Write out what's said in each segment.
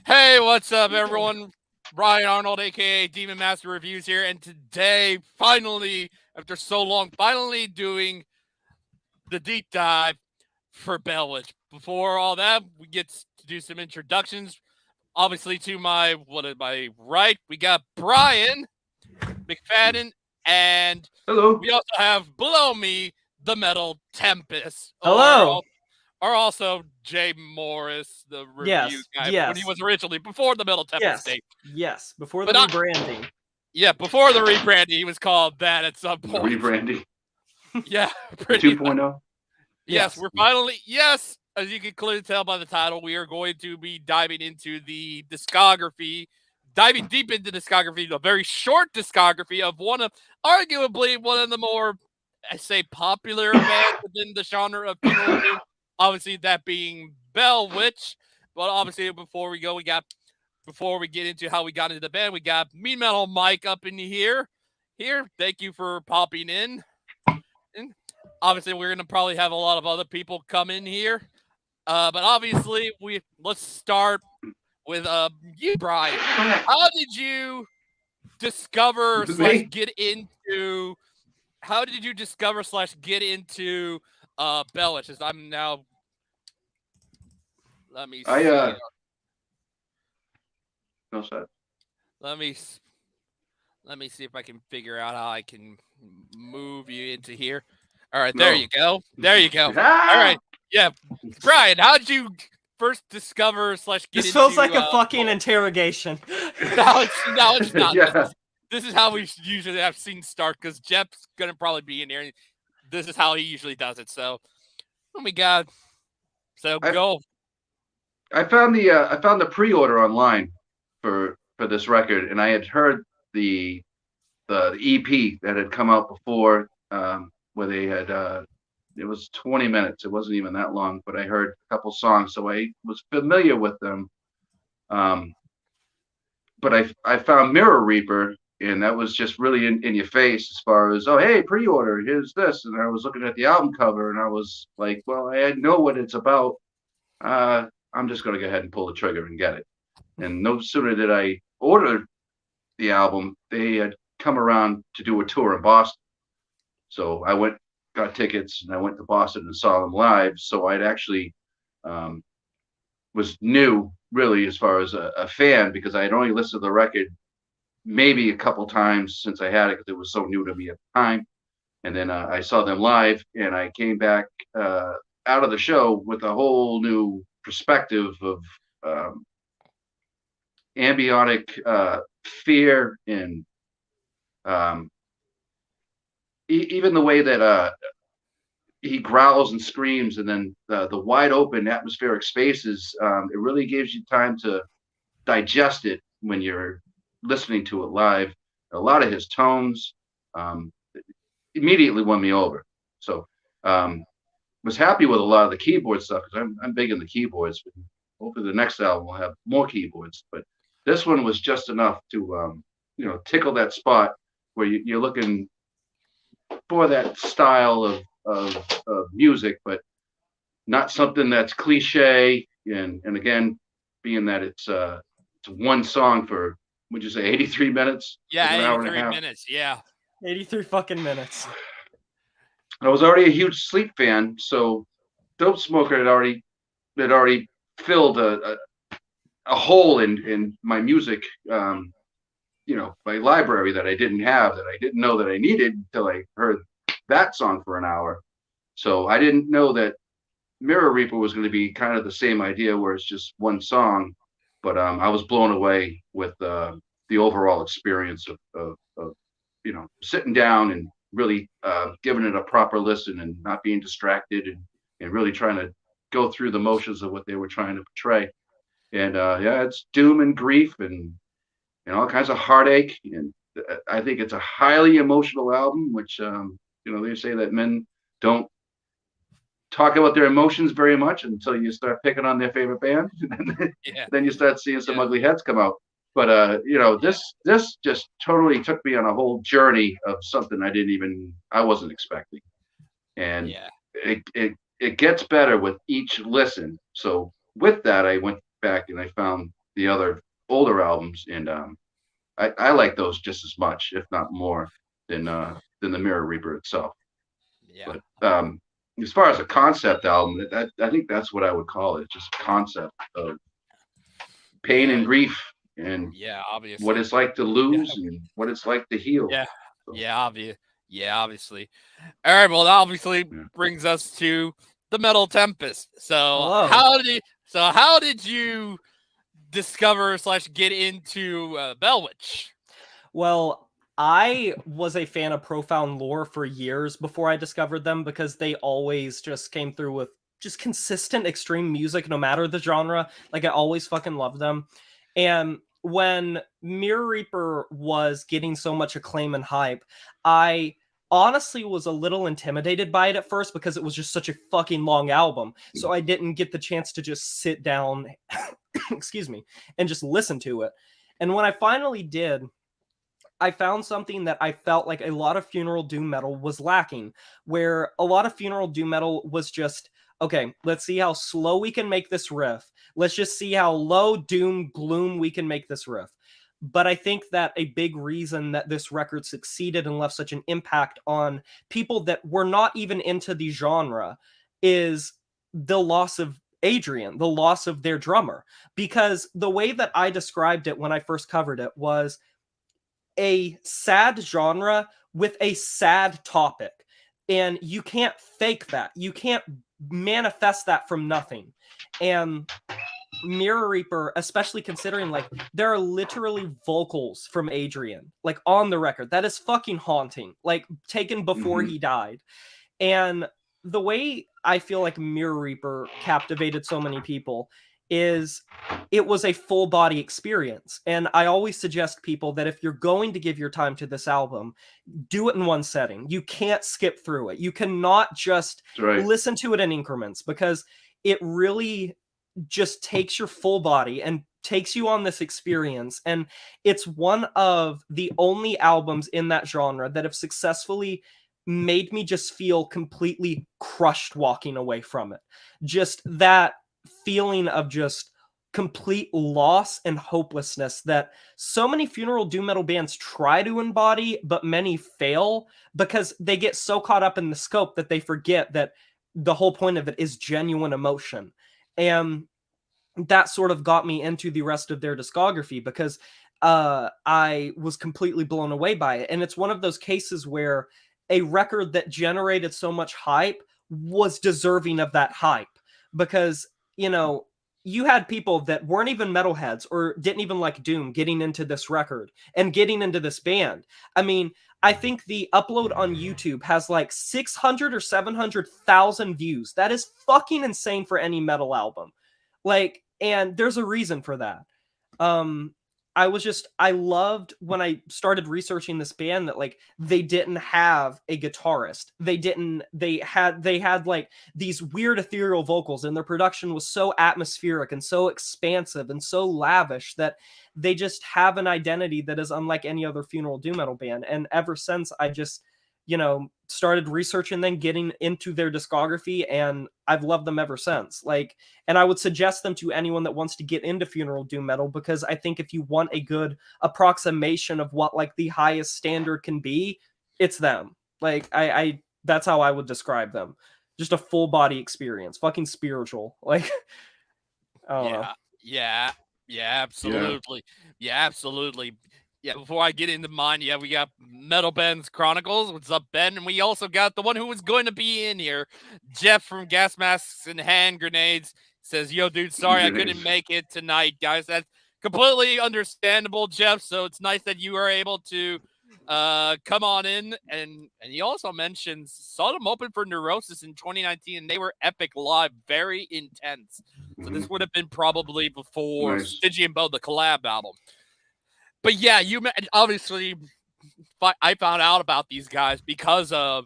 Hey, what's up, everyone? Brian Arnold, aka Demon Master Reviews here, and today, finally, after so long, finally doing the deep dive for Bellwitch. Before all that, we get to do some introductions. Obviously, to my right, we got Bryan McFadden, and Hello. we also have below me the Metal Tempest, Hello. or also Jay Morris, the review Yes. guy, when he Yes. was originally before the Metal Tempest Yes. state. Yes. Before the But not, rebranding. yeah, before the rebranding, he was called that at some The point. rebranding. Yeah, The pretty much. 2.0. Yes, Yes. we're finally, yes, as you can clearly tell by the title, we are going to be diving into the discography, diving deep into discography, a very short discography of arguably one of the more, I say, popular bands within the genre of funeral doom. Obviously, that being Bell Witch. But obviously, before we get into how we got into the band, we got Me Metal Mike up in here. Thank you for popping in. And obviously, we're gonna probably have a lot of other people come in here. But obviously, let's start with you, Brian. How did you discover slash Me? get into? How did you discover slash get into Bellish? As I'm now, let me I see. no sir. Let me let me see if I can figure out how I can move you into here. All right, there No. you go. There you go. All Ah! right, yeah, Brian, how did you first discover slash get This feels into? like a fucking interrogation. Now it's not. Yeah. This is how we usually have scenes start because Jeff's gonna probably be in here. And this is how he usually does it. So, oh my god. So I go. I found the pre-order online for this record, and I had heard the the EP that had come out before, where they had it was 20 minutes. It wasn't even that long, but I heard a couple songs, so I was familiar with them. Um, but I found Mirror Reaper, and that was just really in your face as far as, oh hey, pre-order, here's this, and I was looking at the album cover, and I was like, well, I know what it's about. Uh, I'm just gonna go ahead and pull the trigger and get it. And no sooner did I order the album, they had come around to do a tour in Boston. So I went, got tickets, and I went to Boston and saw them live. So I'd actually um, was new, really, as far as a fan, because I had only listened to the record maybe a couple times since I had it because it was so new to me at the time. And then I saw them live, and I came back out of the show with a whole new perspective of um, ambiotic fear and um, even the way that he growls and screams, and then the wide open atmospheric spaces. It really gives you time to digest it when you're listening to it live. A lot of his tones um, immediately won me over. So um, was happy with a lot of the keyboard stuff because I'm big in the keyboards. Hopefully the next album will have more keyboards, but this one was just enough to tickle that spot where you're looking for that style of music, but not something that's cliche. And again, being that it's one song for, would you say, 83 minutes, Yeah, like an hour and a 83 half. minutes. Yeah. 83 fucking minutes. I was already a huge Sleep fan, so Dope Smoker had already filled a hole in my music, my library that I didn't have, that I didn't know that I needed until I heard that song for an hour. So I didn't know that Mirror Reaper was going to be kind of the same idea where it's just one song, but I was blown away with the overall experience of sitting down and really giving it a proper listen and not being distracted, and really trying to go through the motions of what they were trying to portray. And yeah, it's doom and grief and all kinds of heartache. And I think it's a highly emotional album, which they say that men don't talk about their emotions very much until you start picking on their favorite band, and Yeah. then you start seeing some Yeah. ugly heads come out. But Yeah. this just totally took me on a whole journey of something I wasn't expecting, and Yeah. it gets better with each listen. So with that, I went back and I found the other older albums, and I like those just as much, if not more, than the Mirror Reaper itself. Yeah. But as far as a concept album, I think that's what I would call it, just concept of pain and grief and Yeah, obviously. what it's like to lose and what it's like to heal. Yeah. So, Yeah, obviously. All right, well, that obviously yeah. brings us to the Metal Tempest. So Hello. how did you discover / get into Bellwitch? Well, I was a fan of Profound Lore for years before I discovered them because they always just came through with just consistent extreme music no matter the genre. Like I always fucking loved them. And when Mirror Reaper was getting so much acclaim and hype, I honestly was a little intimidated by it at first because it was just such a fucking long album. So I didn't get the chance to just sit down, excuse me, and just listen to it. And when I finally did, I found something that I felt like a lot of funeral doom metal was lacking, where a lot of funeral doom metal was just, okay, let's see how slow we can make this riff. Let's just see how low doom gloom we can make this riff. But I think that a big reason that this record succeeded and left such an impact on people that were not even into the genre is the loss of Adrian, the loss of their drummer. Because the way that I described it when I first covered it was a sad genre with a sad topic. And you can't fake that. You can't manifest that from nothing. And Mirror Reaper, especially considering like there are literally vocals from Adrian, like on the record. That is fucking haunting. Like taken before he died. And the way I feel like Mirror Reaper captivated so many people is it was a full body experience. And I always suggest people that if you're going to give your time to this album, do it in one setting. You can't skip through it. You cannot just listen to it in increments because it really just takes your full body and takes you on this experience. And it's one of the only albums in that genre that have successfully made me just feel completely crushed walking away from it. Just that feeling of just complete loss and hopelessness that so many funeral doom metal bands try to embody, but many fail because they get so caught up in the scope that they forget that the whole point of it is genuine emotion. And that sort of got me into the rest of their discography because I was completely blown away by it. And it's one of those cases where a record that generated so much hype was deserving of that hype because, you know, you had people that weren't even metalheads or didn't even like Doom getting into this record and getting into this band. I mean, I think the upload on YouTube has like 600 or 700,000 views. That is fucking insane for any metal album. Like, and there's a reason for that. I loved when I started researching this band that like they didn't have a guitarist. They had like these weird ethereal vocals and their production was so atmospheric and so expansive and so lavish that they just have an identity that is unlike any other funeral doom metal band. And ever since I just, you know, started researching them, getting into their discography, and I've loved them ever since. Like, and I would suggest them to anyone that wants to get into funeral doom metal, because I think if you want a good approximation of what like the highest standard can be, it's them. Like, I that's how I would describe them. Just a full body experience, fucking spiritual. Like, I don't know. Yeah, absolutely. Yeah, absolutely. Yeah, before I get into mine, we got Metal Ben's Chronicles. What's up, Ben? And we also got the one who was going to be in here, Jeff from Gas Masks and Hand Grenades. Says, yo, dude, sorry I couldn't make it tonight, guys. That's completely understandable, Jeff. So it's nice that you are able to come on in. And he also mentions, saw them open for Neurosis in 2019, and they were epic live, very intense. So this would have been probably before Stygian Bow, the collab album. But yeah, obviously, I found out about these guys because of,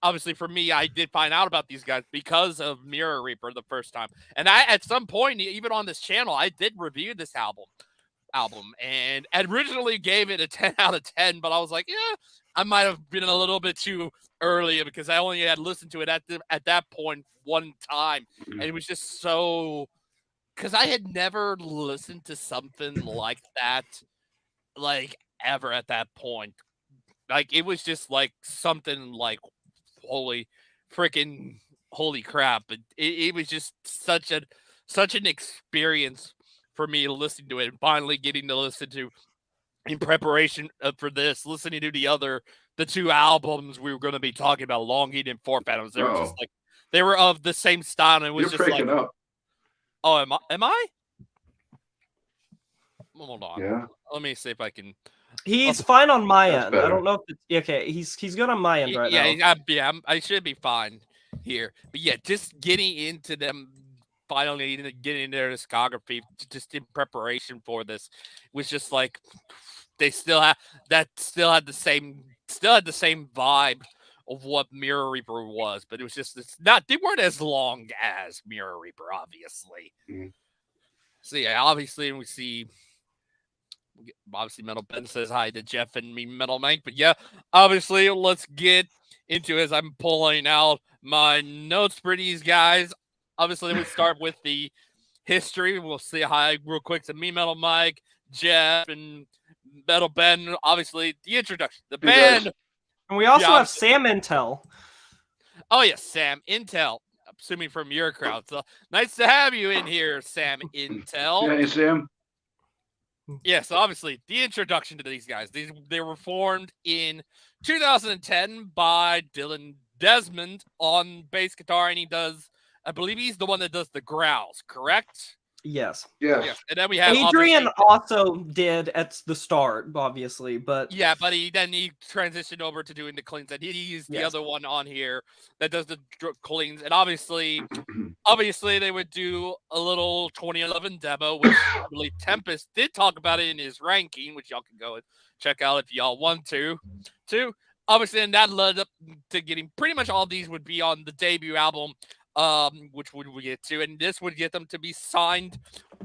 obviously for me, I did find out about these guys because of Mirror Reaper the first time. And I, at some point, even on this channel, I did review this album, and originally gave it a 10 out of 10, but I was like, yeah, I might have been a little bit too early because I only had listened to it at that point one time, and it was just so because I had never listened to something like that, like ever at that point. Like it was just like something like holy freaking holy crap! But it was just such an experience for me listening to it and finally getting to listen to in preparation for this, listening to the two albums we were going to be talking about, Longing and Four Phantoms. They were just like they were of the same style, and it was You're just breaking like, up. oh, am I? Hold on. Yeah. Let me see if I can. He's fine on my That's end. better. I don't know if it's okay. He's good on my end right now. I should be fine here. But yeah, just getting into them, finally getting their discography, just in preparation for this, was just like they still had the same vibe of what Mirror Reaper was, but it was just they weren't as long as Mirror Reaper, obviously. Mm-hmm. So yeah, obviously we see. Obviously, Metal Ben says hi to Jeff and me, Metal Mike. But yeah, obviously, let's get into it as I'm pulling out my notes for these guys. Obviously, we start with the history. We'll say hi real quick to me, Metal Mike, Jeff, and Metal Ben. Obviously, the introduction, the band. And we also have Sam Intel. Oh, yes, Sam Intel. Assuming from your crowd. So nice to have you in here, Sam Intel. Yeah, hey, Sam. Yeah, so obviously the introduction to these guys. They were formed in 2010 by Dylan Desmond on bass guitar, and I believe he's the one that does the growls, correct? Yes. Yes. And then we have Adrian also did at the start, obviously, but yeah, but he transitioned over to doing the cleans, and he's the other one on here that does the cleans, and obviously they would do a little 2011 demo, which I believe Tempest did talk about it in his ranking, which y'all can go and check out if y'all want to. Obviously, and that led up to getting pretty much all these would be on the debut album. Which would we get to, and this would get them to be signed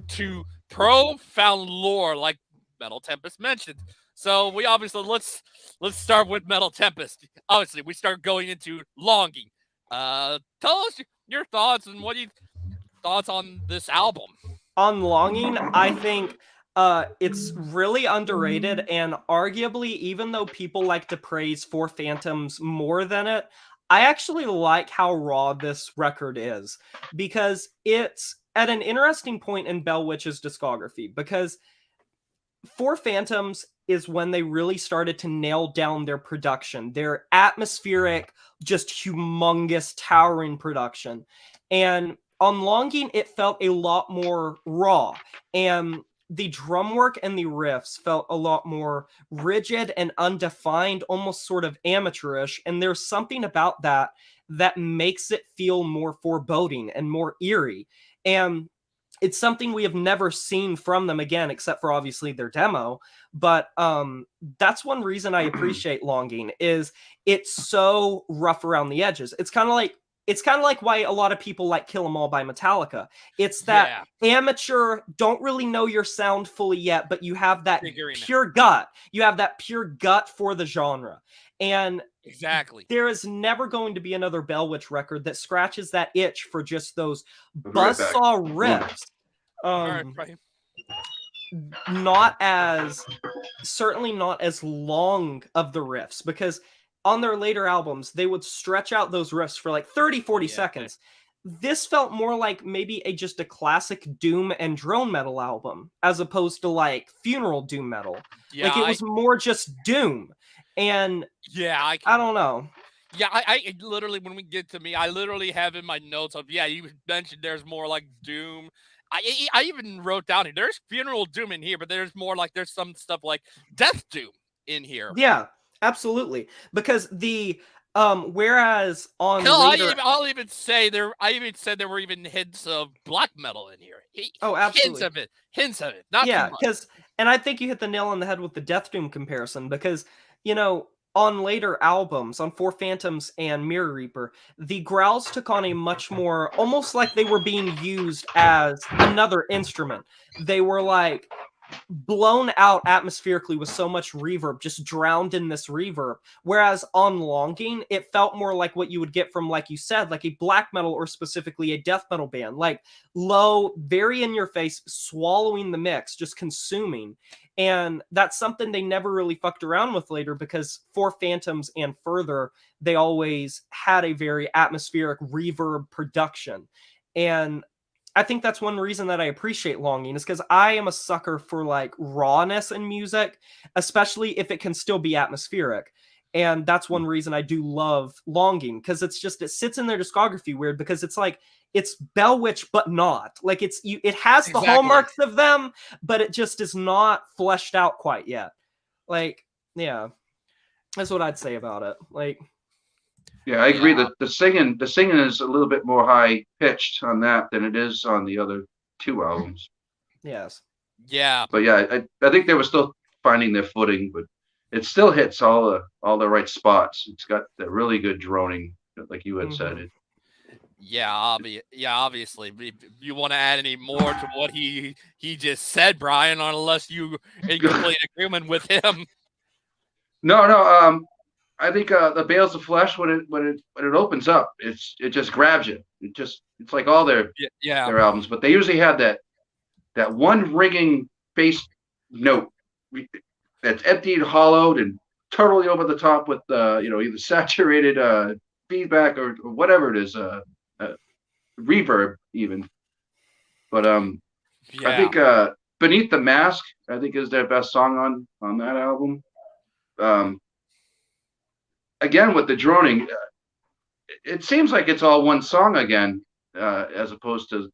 to Profound Lore, like Metal Tempest mentioned. So we obviously let's start with Metal Tempest. Obviously, we start going into Longing. Tell us your thoughts and thoughts on this album. On Longing, I think it's really underrated, and arguably, even though people like to praise Four Phantoms more than it, I actually like how raw this record is, because it's at an interesting point in Bell Witch's discography, because Four Phantoms is when they really started to nail down their production, their atmospheric, just humongous, towering production. And on Longing, it felt a lot more raw, and the drum work and the riffs felt a lot more rigid and undefined, almost sort of amateurish. And there's something about that makes it feel more foreboding and more eerie. And it's something we have never seen from them again, except for obviously their demo. But that's one reason I appreciate Longing, is it's so rough around the edges. It's kind of like why a lot of people like Kill 'Em All by Metallica. It's that amateur, don't really know your sound fully yet, but you have that pure gut. You have that pure gut for the genre. And exactly, there is never going to be another Bell Witch record that scratches that itch for just those buzzsaw riffs. Certainly not as long of the riffs, because on their later albums, they would stretch out those riffs for like 30, 40 seconds. This felt more like maybe just a classic doom and drone metal album, as opposed to like funeral doom metal. It was more just doom. And I don't know. Yeah, I literally, when we get to me, I literally have in my notes of, you mentioned there's more like doom. I even wrote down here, there's funeral doom in here, but there's more like, there's some stuff like death doom in here. Yeah, absolutely. Because the whereas on later... I'll even say I even said there were even hints of black metal in here. Absolutely. Hints of it. Not because, and I think you hit the nail on the head with the Death Doom comparison, because on later albums, on Four Phantoms and Mirror Reaper, the growls took on a much more, almost like they were being used as another instrument. They were like blown out atmospherically with so much reverb, just drowned in this reverb. Whereas on Longing, it felt more like what you would get from, like you said, like a black metal or specifically a death metal band, like low, very in your face, swallowing the mix, just consuming. And that's something they never really fucked around with later, because for Phantoms and further, they always had a very atmospheric reverb production. And I think that's one reason that I appreciate Longing, is because I am a sucker for like rawness in music, especially if it can still be atmospheric. And that's one reason I do love Longing, because it's just, it sits in their discography weird, because it's like, it's Bell Witch, but not. Like it has the hallmarks of them, but it just is not fleshed out quite yet. Like, yeah, that's what I'd say about it. Like, yeah, I agree that the singing is a little bit more high pitched on that than it is on the other two albums. yes. Yeah. But yeah, I think they were still finding their footing, but it still hits all the right spots. It's got the really good droning, like you had said. Obviously. If you want to add any more to what he just said, Brian, unless you in complete agreement with him. No. I think the Bales of Flesh, when it opens up, it just grabs you. It's like all their albums, but they usually have that one ringing bass note that's emptied, hollowed, and totally over the top with either saturated feedback or whatever it is, reverb even. But I think Beneath the Mask, I think, is their best song on that album. Again, with the droning, it seems like it's all one song again, as opposed to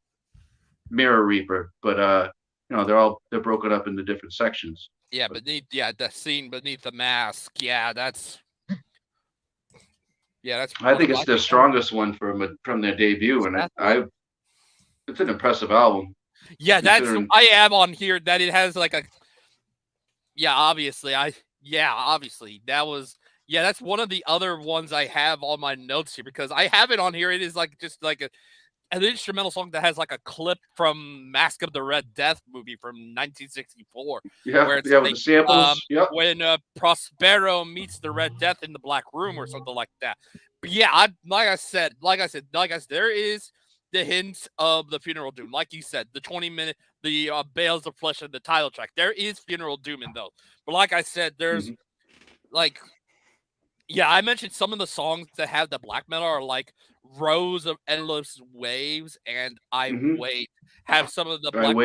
Mirror Reaper. But they're broken up into different sections. Yeah, the scene Beneath the Mask. Yeah, that's. I think it's the strongest one from their debut, and it's an impressive album. Yeah, I have on here that it has like a. Yeah, obviously, that was. Yeah, that's one of the other ones I have on my notes here, because I have it on here. It is like just like an instrumental song that has like a clip from Mask of the Red Death movie from 1964. Yeah, where it's with the samples. When Prospero meets the Red Death in the Black Room or something like that. But yeah, like I said, there is the hints of the Funeral Doom. Like you said, the 20-minute, the Bales of Flesh and the title track. There is Funeral Doom in those. But like I said, there's like. Yeah, I mentioned some of the songs that have the black metal are like Rows of Endless Waves and I Wait. Have some of the black.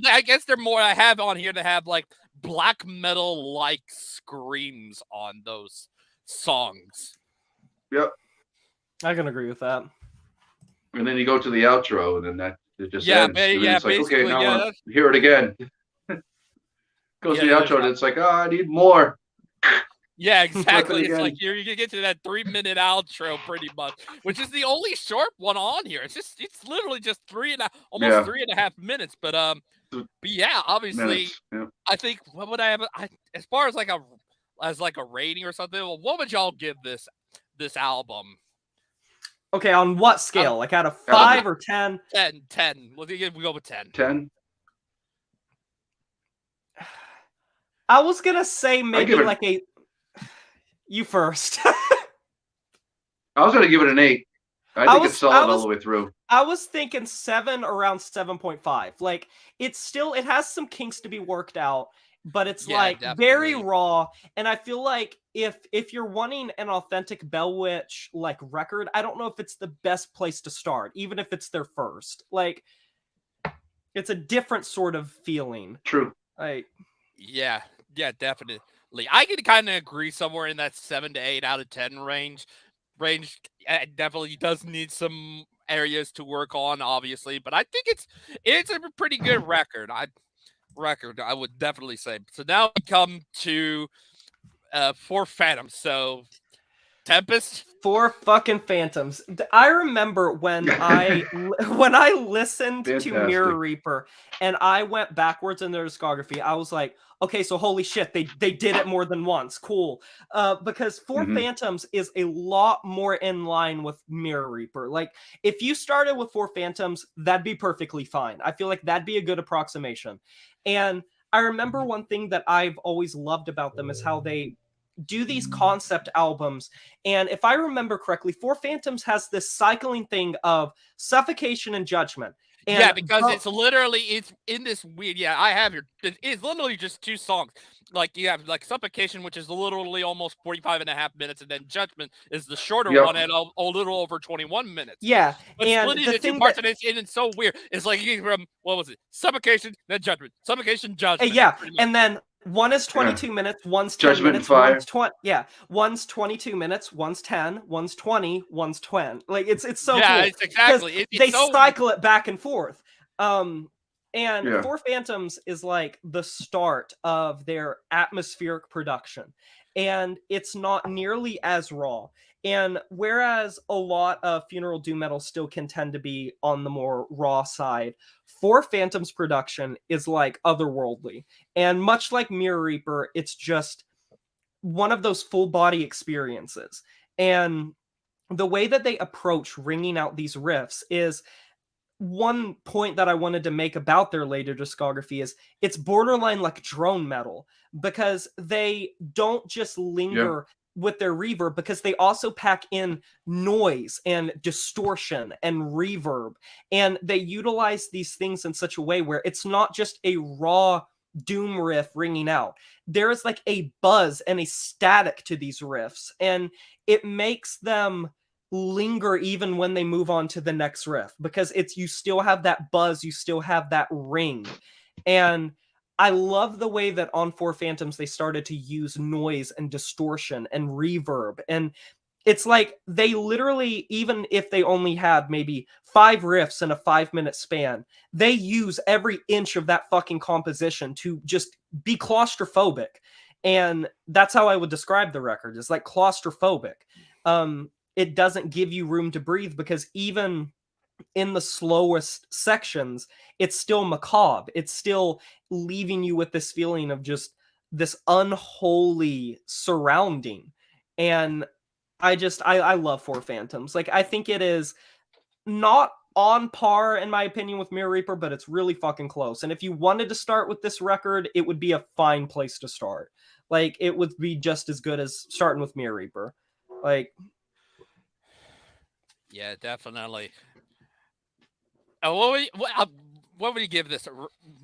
I guess they're more. I have on here to have like black metal like screams on those songs. Yep, I can agree with that. And then you go to the outro, and then it just ends. It's like, okay, now I want to hear it again. Goes to the outro, and it's like, I need more. Yeah, exactly. It's like you're gonna get to that 3-minute outro pretty much, which is the only short one on here. It's literally just 3.5 minutes. But yeah, obviously, I think what would I have? As far as like a rating or something, what would y'all give this album? Okay, on what scale? Like out of 5 or 10? 10. We go with 10. 10. I was gonna say maybe like a. You first. I was going to give it an 8. I think it's solid all the way through. I was thinking 7, around 7.5. Like, it has some kinks to be worked out, but it's very raw. And I feel like if you're wanting an authentic Bell Witch like record, I don't know if it's the best place to start, even if it's their first. Like, it's a different sort of feeling. True. Like, yeah, definitely. I can kind of agree somewhere in that 7 to 8 out of 10 range. Definitely does need some areas to work on, obviously, but I think it's a pretty good record. I would definitely say. So now we come to For Phantoms. So Tempest. For fucking Phantoms. I remember when I listened to Mirror Reaper and I went backwards in their discography, I was like, okay, so holy shit, they did it more than once. Cool. Because For Phantoms is a lot more in line with Mirror Reaper. Like, if you started with For Phantoms, that'd be perfectly fine. I feel like that'd be a good approximation. And I remember one thing that I've always loved about them is how they do these concept albums. And if I remember correctly, Four Phantoms has this cycling thing of Suffocation and Judgment. And yeah, because it's in this weird. Yeah, I have it's literally just 2 songs. Like you have like Suffocation, which is literally almost 45.5 minutes, and then Judgment is the shorter one at a little over 21 minutes. Yeah, but and splitting the the 2 thing parts, that, and it's so weird. It's like you from what was it? Suffocation, then Judgment, Suffocation, Judgment. yeah, and then one is 22 minutes, one's 10 Judgment minutes, and Fire. one's 20. Yeah, one's 22 minutes, one's 10, one's 20, one's 20. Like it's so yeah, cool. it's exactly. They so cycle it back and forth. And Yeah. Four Phantoms is like the start of their atmospheric production, and it's not nearly as raw. And whereas a lot of funeral doom metal still can tend to be on the more raw side, Four Phantoms production is like otherworldly. And much like Mirror Reaper, it's just one of those full body experiences. And the way that they approach ringing out these riffs is one point that I wanted to make about their later discography is it's borderline like drone metal, because they don't just linger with their reverb, because they also pack in noise and distortion and reverb, and they utilize these things in such a way where it's not just a raw doom riff ringing out. There is like a buzz and a static to these riffs, and it makes them linger even when they move on to the next riff, because it's, you still have that buzz, you still have that ring. And I love the way that on Four Phantoms they started to use noise and distortion and reverb. And it's like they literally, even if they only had maybe 5 riffs in a 5-minute span, they use every inch of that fucking composition to just be claustrophobic. And that's how I would describe the record, is like claustrophobic. It doesn't give you room to breathe, because even in the slowest sections, it's still macabre. It's still leaving you with this feeling of just this unholy surrounding. And I love Four Phantoms. Like, I think it is not on par, in my opinion, with Mirror Reaper, but it's really fucking close. And if you wanted to start with this record, it would be a fine place to start. Like, it would be just as good as starting with Mirror Reaper. Like, yeah, definitely. What would you give this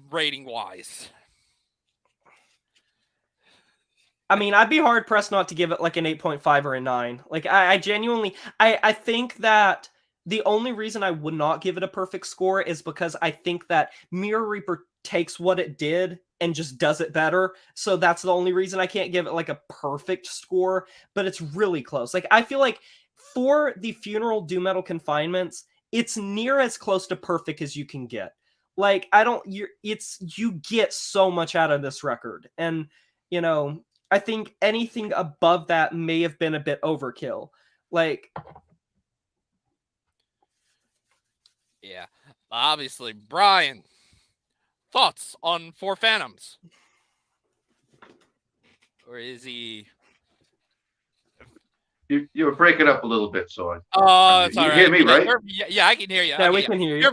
rating wise? I mean, I'd be hard pressed not to give it like an 8.5 or a 9. Like, I genuinely, I think that the only reason I would not give it a perfect score is because I think that Mirror Reaper takes what it did and just does it better. So that's the only reason I can't give it like a perfect score, but it's really close. Like, I feel like for the funeral doom metal confinements, it's near as close to perfect as you can get. Like, you get so much out of this record. And, you know, I think anything above that may have been a bit overkill. Like, yeah, obviously, Bryan, thoughts on Four Phantoms? Or is he? You were breaking up a little bit, so it's all you right. hear me, right? Yeah, I can hear you. Yeah, we can hear you.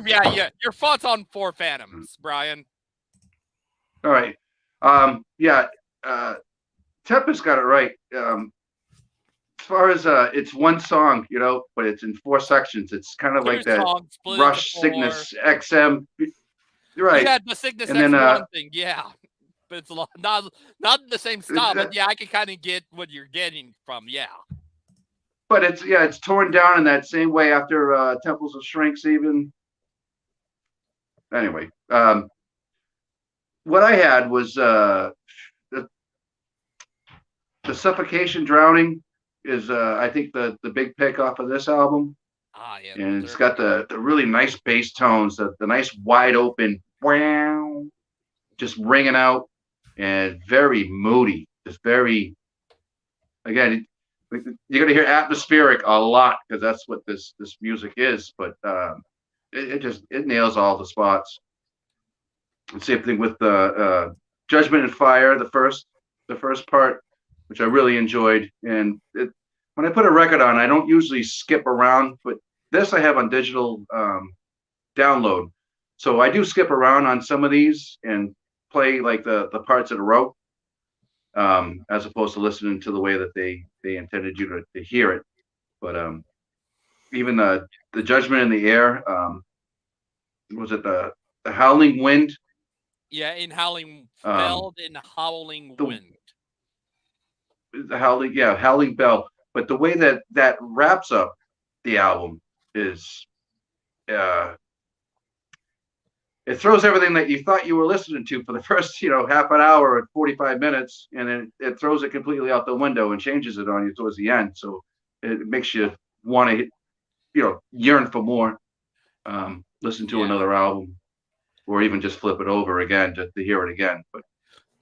Your thoughts on Four Phantoms, Bryan? All right. Tempest got it right. As far as it's one song, you know, but it's in 4 sections. It's kind of like that Rush, Cygnus, XM. You're right. Yeah, the Cygnus, and that's then, one thing. Yeah, but it's not the same style. But yeah, I can kind of get what you're getting from. Yeah. But it's torn down in that same way after Temples of Shrinks even. Anyway, what I had was the Suffocation Drowning is I think the big pick off of this album. Yeah. And it's got the really nice bass tones, the nice wide open wow, just ringing out, and very moody. Just very, again, you're gonna hear atmospheric a lot because that's what this music is. But it nails all the spots. And same thing with the Judgment and Fire, the first part, which I really enjoyed. And when I put a record on, I don't usually skip around, but this I have on digital download, so I do skip around on some of these, and play like the parts in a row, as opposed to listening to the way that they intended you to hear it. But even the Judgment in the Air, was it the Howling Wind? Yeah, in Howling Um, Feld in Howling the Wind. Howling Bell. But the way that wraps up the album is, uh, it throws everything that you thought you were listening to for the first, half an hour or 45 minutes, and then it throws it completely out the window and changes it on you towards the end. So it makes you want to, yearn for more, listen to another album, or even just flip it over again to hear it again. But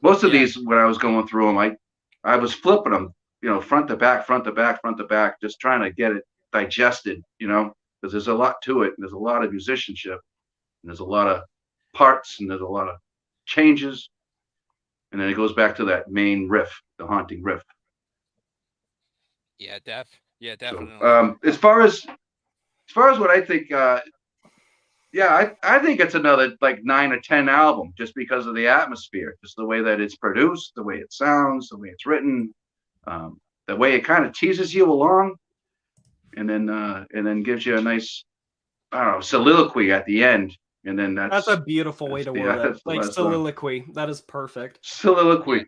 most of these, when I was going through them, I was flipping them, front to back, front to back, front to back, just trying to get it digested, because there's a lot to it. And there's a lot of musicianship, and there's a lot of parts, and there's a lot of changes. And then it goes back to that main riff, the haunting riff. Yeah, definitely. So, as far as what I think, I think it's another like 9 or 10 album, just because of the atmosphere, just the way that it's produced, the way it sounds, the way it's written, the way it kind of teases you along, and then gives you a nice, I don't know, soliloquy at the end. And then that's a beautiful way to word it. Like soliloquy. That is perfect. Soliloquy.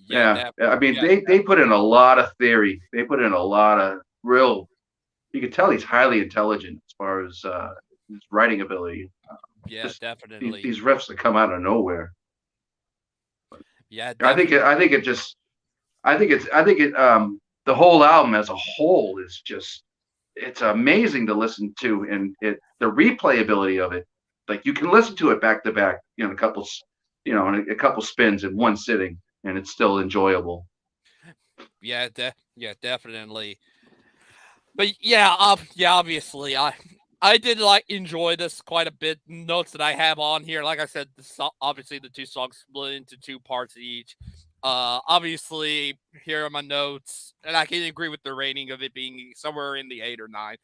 Yeah. I mean, they put in a lot of theory. They put in a lot of real. You can tell he's highly intelligent as far as his writing ability. Definitely. These riffs that come out of nowhere. Yeah, definitely. I think the whole album as a whole is just, it's amazing to listen to, and the replayability of it. Like, you can listen to it back to back, in a couple spins in one sitting, and it's still enjoyable. Yeah, definitely. But obviously, I did enjoy this quite a bit. Notes that I have on here, like I said, obviously the two songs split into two parts each. Obviously, here are my notes, and I can agree with the rating of it being somewhere in the 8 or 9.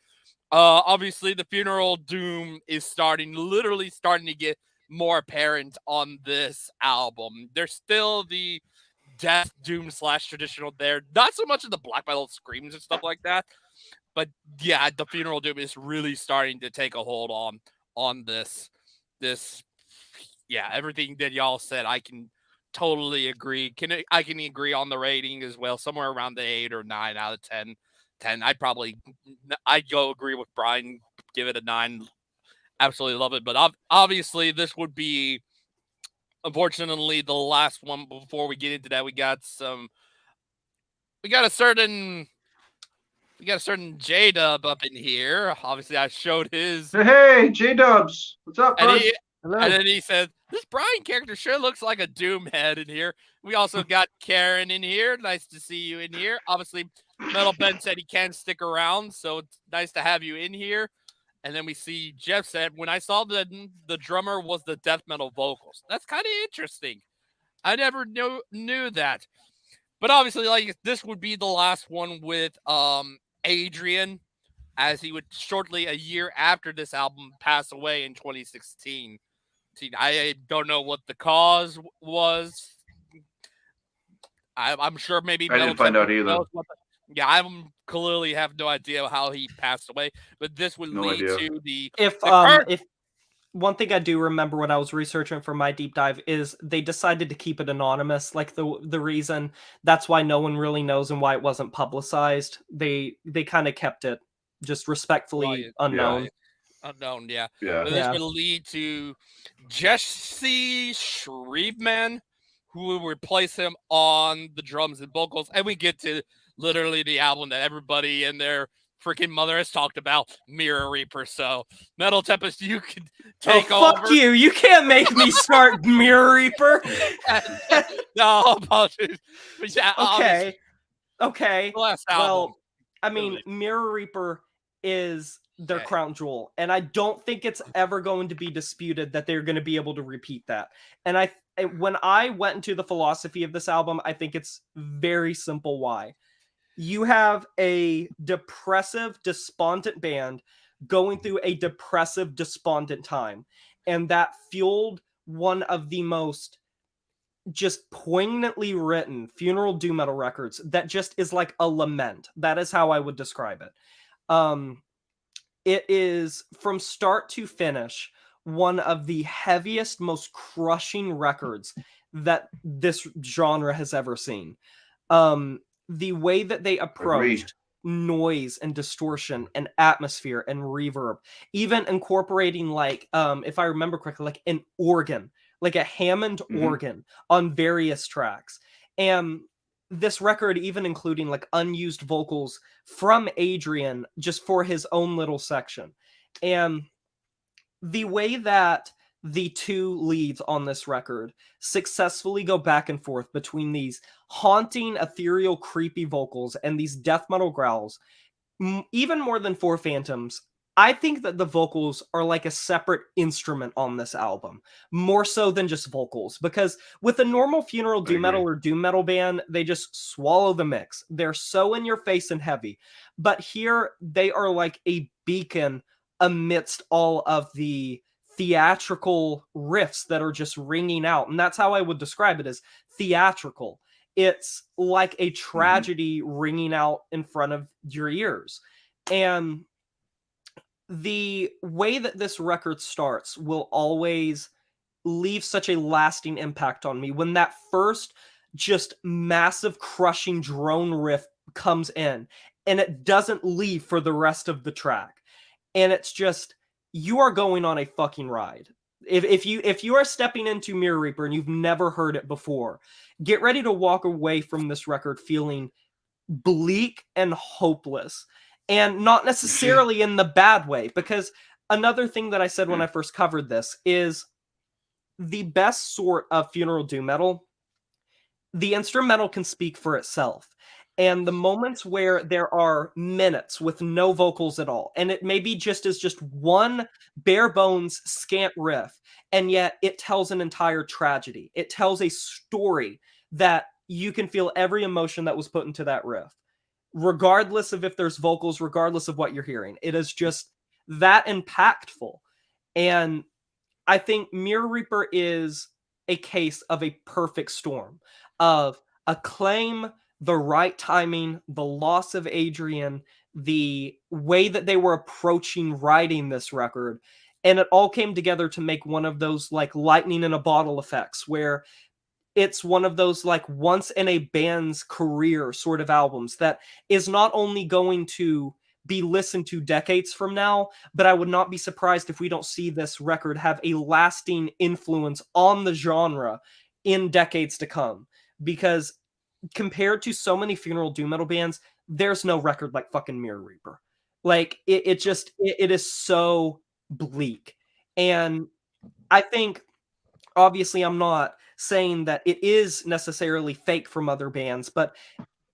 Obviously, the Funeral Doom is literally starting to get more apparent on this album. There's still the death doom / traditional there, not so much of the black metal screams and stuff like that, but yeah, the Funeral Doom is really starting to take a hold on this. Everything that y'all said, I can totally agree. I can agree on the rating as well, somewhere around the 8 or 9 out of 10. I'd go agree with Brian, give it a 9. Absolutely love it. But obviously, this would be, unfortunately, the last one. Before we get into that, we got a certain J-Dub up in here. Obviously, I showed his. Hey, J-Dubs. What's up, bud? And then he said, this Brian character sure looks like a Doom head in here. We also got Karen in here. Nice to see you in here. Obviously, Metal Ben said he can stick around, so it's nice to have you in here. And then we see Jeff said, when I saw the drummer was the death metal vocals. That's kind of interesting. I never knew that. But obviously, this would be the last one with Adrian, as he would shortly a year after this album pass away in 2016. I don't know what the cause was. I'm sure maybe I didn't find out either. I clearly have no idea how he passed away, but this would lead to the if one thing I do remember when I was researching for my deep dive is they decided to keep it anonymous. Like the reason, that's why no one really knows and why it wasn't publicized. They kind of kept it just respectfully unknown. Unknown, yeah. But this would lead to Jesse Shriebman, who will replace him on the drums and vocals, and we get to literally the album that everybody and their freaking mother has talked about, Mirror Reaper. So, Metal Tempest, you can take over. Fuck you! You can't make me start Mirror Reaper. No, apologies. But yeah, okay. Last album. Well, I mean, Mirror Reaper is their crown jewel, and I don't think it's ever going to be disputed that they're going to be able to repeat that. And when I went into the philosophy of this album, I think it's very simple why. You have a depressive, despondent band going through a depressive, despondent time. And that fueled one of the most just poignantly written funeral doom metal records that just is like a lament. That is how I would describe it. It is from start to finish one of the heaviest, most crushing records that this genre has ever seen. The way that they Agreed. approached noise and distortion and atmosphere and reverb, even incorporating like, if I remember correctly, like an organ, like a Hammond organ on various tracks. And this record even including like unused vocals from Adrian just for his own little section. And the way that the two leads on this record successfully go back and forth between these haunting, ethereal, creepy vocals and these death metal growls, even more than Four Phantoms, I think that the vocals are like a separate instrument on this album, more so than just vocals. Because with a normal funeral doom metal or doom metal band, they just swallow the mix. They're so in your face and heavy. But here, they are like a beacon amidst all of the theatrical riffs that are just ringing out. And that's how I would describe it, as theatrical. It's like a tragedy ringing out in front of your ears. And the way that this record starts will always leave such a lasting impact on me. When that first just massive crushing drone riff comes in and it doesn't leave for the rest of the track. And it's just, you are going on a fucking ride. If you are stepping into Mirror Reaper and you've never heard it before, get ready to walk away from this record feeling bleak and hopeless. And not necessarily in the bad way, because another thing that I said when I first covered this is the best sort of funeral doom metal, the instrumental can speak for itself. And the moments where there are minutes with no vocals at all, and it may be just one bare bones scant riff, and yet it tells an entire tragedy. It tells a story that you can feel every emotion that was put into that riff, regardless of if there's vocals, regardless of what you're hearing. It is just that impactful. And I think Mirror Reaper is a case of a perfect storm of acclaim, the right timing, the loss of Adrian, the way that they were approaching writing this record. And it all came together to make one of those like lightning in a bottle effects, where it's one of those like once in a band's career sort of albums that is not only going to be listened to decades from now, but I would not be surprised if we don't see this record have a lasting influence on the genre in decades to come. Because compared to so many funeral doom metal bands, there's no record like fucking Mirror Reaper. Like it is so bleak. And I think, obviously, I'm not saying that it is necessarily fake from other bands, but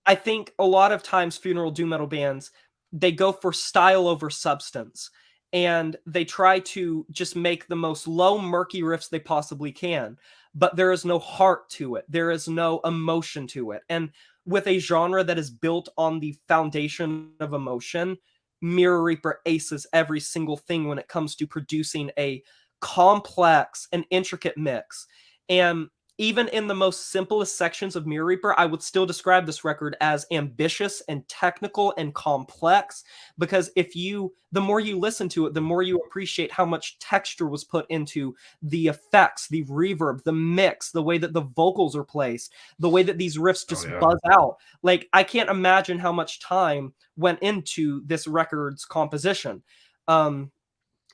I think a lot of times funeral doom metal bands, they go for style over substance, and they try to just make the most low, murky riffs they possibly can, but there is no heart to it. There is no emotion to it. And with a genre that is built on the foundation of emotion, Mirror Reaper aces every single thing when it comes to producing a complex and intricate mix. And even in the most simplest sections of Mirror Reaper, I would still describe this record as ambitious and technical and complex, because the more you listen to it, the more you appreciate how much texture was put into the effects, the reverb, the mix, the way that the vocals are placed, the way that these riffs just buzz out. Like, I can't imagine how much time went into this record's composition.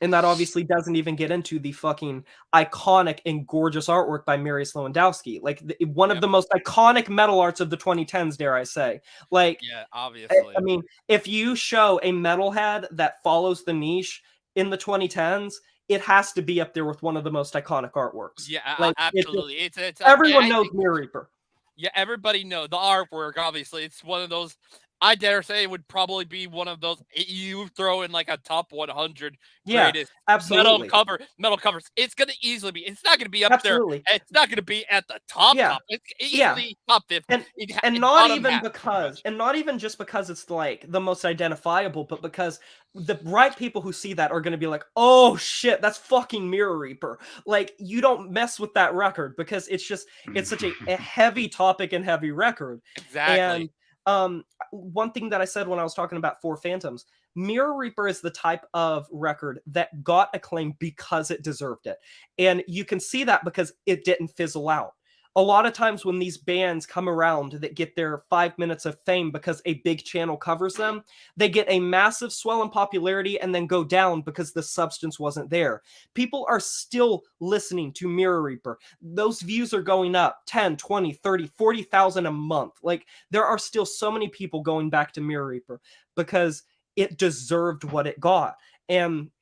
And that obviously doesn't even get into the fucking iconic and gorgeous artwork by Mariusz Lewandowski. Like, one of the most iconic metal arts of the 2010s, dare I say. Like, yeah, obviously. I mean, if you show a metalhead that follows the niche in the 2010s, it has to be up there with one of the most iconic artworks. Yeah, like, absolutely. Everyone knows Mirror Reaper. Yeah, everybody knows the artwork. Obviously, it's one of those I dare say it would probably be one of those you throw in like a top 100 Yeah, greatest absolutely. metal covers. It's gonna easily be. It's not gonna be up there. Absolutely. It's not gonna be at the top. Yeah. It's Yeah. easily top 50. And not Bottom even half, because, and not even just because it's like the most identifiable, but because the right people who see that are going to be like, oh shit, that's fucking Mirror Reaper. Like, you don't mess with that record because it's just, it's such a heavy topic and heavy record. Exactly. And one thing that I said when I was talking about Four Phantoms, Mirror Reaper is the type of record that got acclaim because it deserved it. And you can see that because it didn't fizzle out. A lot of times when these bands come around that get their 5 minutes of fame because a big channel covers them, they get a massive swell in popularity and then go down because the substance wasn't there. People are still listening to Mirror Reaper. Those views are going up 10, 20, 30, 40,000 a month. Like, there are still so many people going back to Mirror Reaper because it deserved what it got. And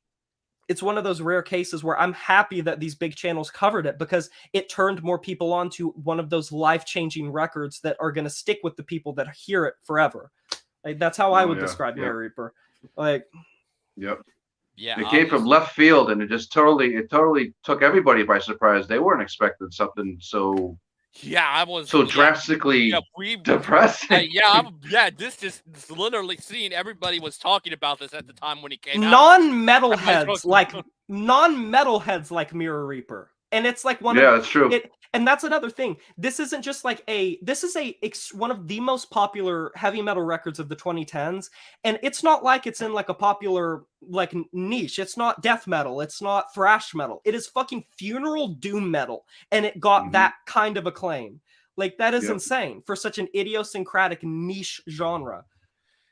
it's one of those rare cases where I'm happy that these big channels covered it because it turned more people on to one of those life-changing records that are going to stick with the people that hear it forever. Like, that's how I would describe Mirror Reaper. Like, yeah, it came from left field, and it totally took everybody by surprise. They weren't expecting something so drastically depressing. This literally seeing everybody was talking about this at the time when he came out. Non-metalheads like Mirror Reaper. And it's like that's true. And that's another thing. This isn't just like one of the most popular heavy metal records of the 2010s. And it's not like it's in like a popular like niche. It's not death metal. It's not thrash metal. It is fucking funeral doom metal. And it got that kind of acclaim. Like, that is insane for such an idiosyncratic niche genre.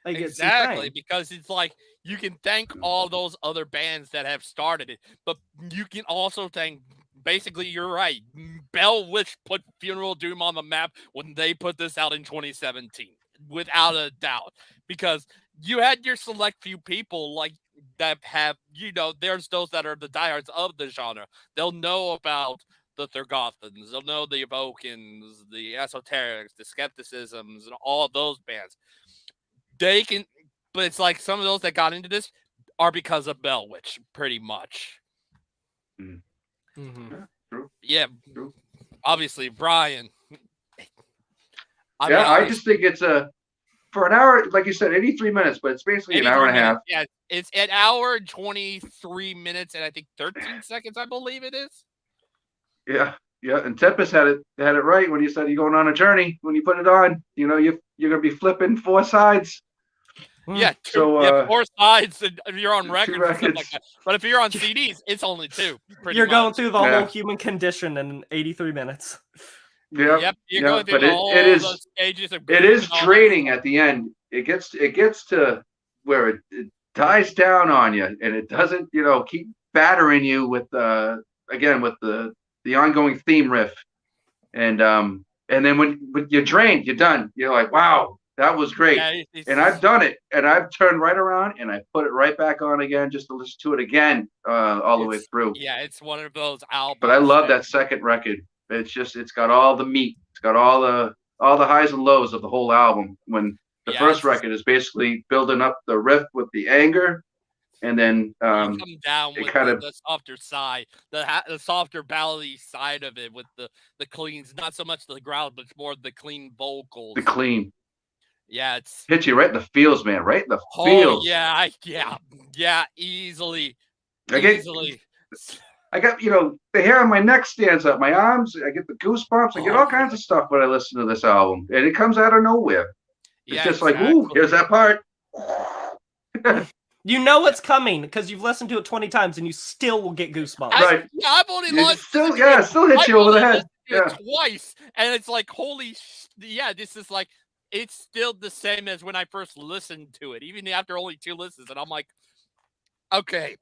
Like, exactly, because it's like you can thank all those other bands that have started it, but you can also thank, basically, you're right, Bell Witch put Funeral Doom on the map when they put this out in 2017, without a doubt, because you had your select few people like that have, there's those that are the diehards of the genre. They'll know about the Thurgothans, they'll know the Evokins, the Esoterics, the Skepticisms, and all of those bands. They can, but it's like some of those that got into this are because of Bell Witch, pretty much. Yeah, true. Yeah, true. Obviously, Bryan. I just think it's for an hour, like you said, 83 minutes, but it's basically an hour and a half. Yeah, it's an hour and 23 minutes and I think 13 seconds, I believe it is. Yeah. And Tempest had it right when he said you're going on a journey. When you put it on, you're gonna be flipping 4 sides. Yeah, so 4 sides if you're on records and stuff like that. But if you're on CDs, it's only 2. You're going through the whole human condition in 83 minutes. Yeah. Yep. You're going through those stages of it is draining at the end. It gets to where it dies down on you, and it doesn't, keep battering you with the ongoing theme riff, and then when you're drained, you're done. You're like, wow, that was great. And I've done it, and I've turned right around and I put it right back on again just to listen to it again all the way through. Yeah, it's one of those albums. But I love that second record. It's got all the meat. It's got all the highs and lows of the whole album. When the first record is basically building up the riff with the anger, and then come down with the softer side, the softer ballady side of it with the cleans, not so much the growl, but more the clean vocals. The clean. Yeah, it's hits you right in the feels, man. Right in the feels. Easily. I got, the hair on my neck stands up, my arms, I get the goosebumps, I get all kinds of stuff when I listen to this album, and it comes out of nowhere. It's just like, ooh, here's that part. You know it's coming because you've listened to it 20 times and you still will get goosebumps. Right. I've only listened still hits you over the head. Twice, and it's like, this is like, it's still the same as when I first listened to it, even after only 2 listens, and I'm like, okay,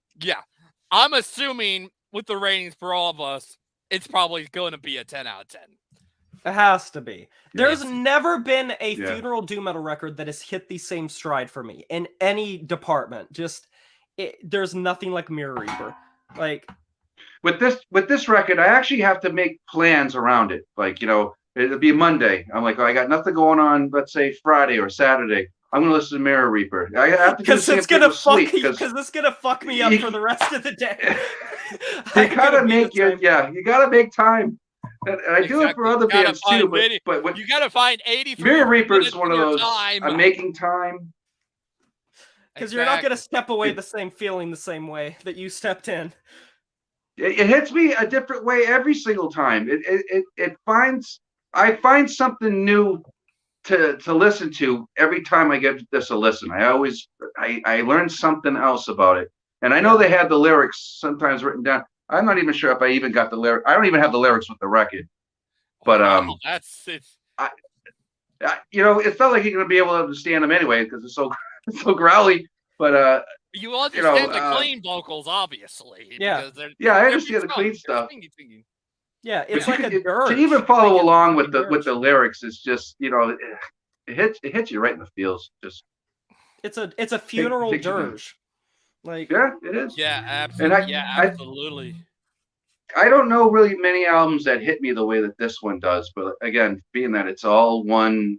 I'm assuming with the ratings for all of us, it's probably going to be a 10 out of 10. It has to be. There's never been a funeral doom metal record that has hit the same stride for me in any department. There's nothing like Mirror Reaper. Like, with this record, I actually have to make plans around it. Like, it'll be Monday. I'm like, I got nothing going on, let's say Friday or Saturday. I'm gonna listen to Mirror Reaper. I have to do the Because same it's thing gonna with Sleep because it's gonna fuck me up for the rest of the day. you gotta make you gotta make time. And I do it for Exactly. other You gotta bands too, find but with you gotta find 83 Mirror Reaper is minutes one in of your those. time. I'm making time. Because you're not gonna Exactly. step away the same feeling the same way that you stepped in. It hits me a different way every single time. I find something new to listen to every time I give this a listen. I learn something else about it. And I know they had the lyrics sometimes written down. I'm not even sure if I even got the lyric. I don't even have the lyrics with the record. But Wow, that's it's it felt like you're gonna be able to understand them anyway because it's so it's so growly. But you understand the clean vocals, obviously. Yeah. Because they're I they're understand the sung, clean they're stuff. singing. Yeah, But it's like a to dirge. even follow Like, along it's with the lyrics is just it hits you right in the feels. Just it's a funeral takes you down. dirge. Like Yeah, it is. Yeah, And absolutely. Yeah, absolutely. I don't know really many albums that hit me the way that this one does, but again, being that it's all one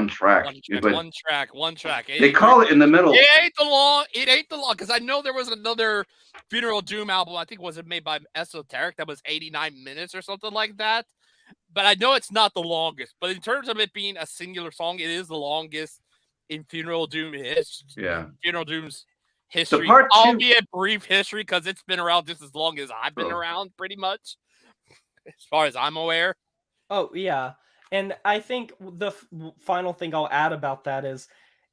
track. But One track. they call it in the middle. It ain't the long, because I know there was another Funeral Doom album, I think was it made by Esoteric, that was 89 minutes or something like that. But I know it's not the longest. But in terms of it being a singular song, it is the longest in Funeral Doom Funeral Doom's history, part two, albeit brief history, because it's been around just as long as I've been around, pretty much, as far as I'm aware. Oh yeah, and I think the final thing I'll add about that is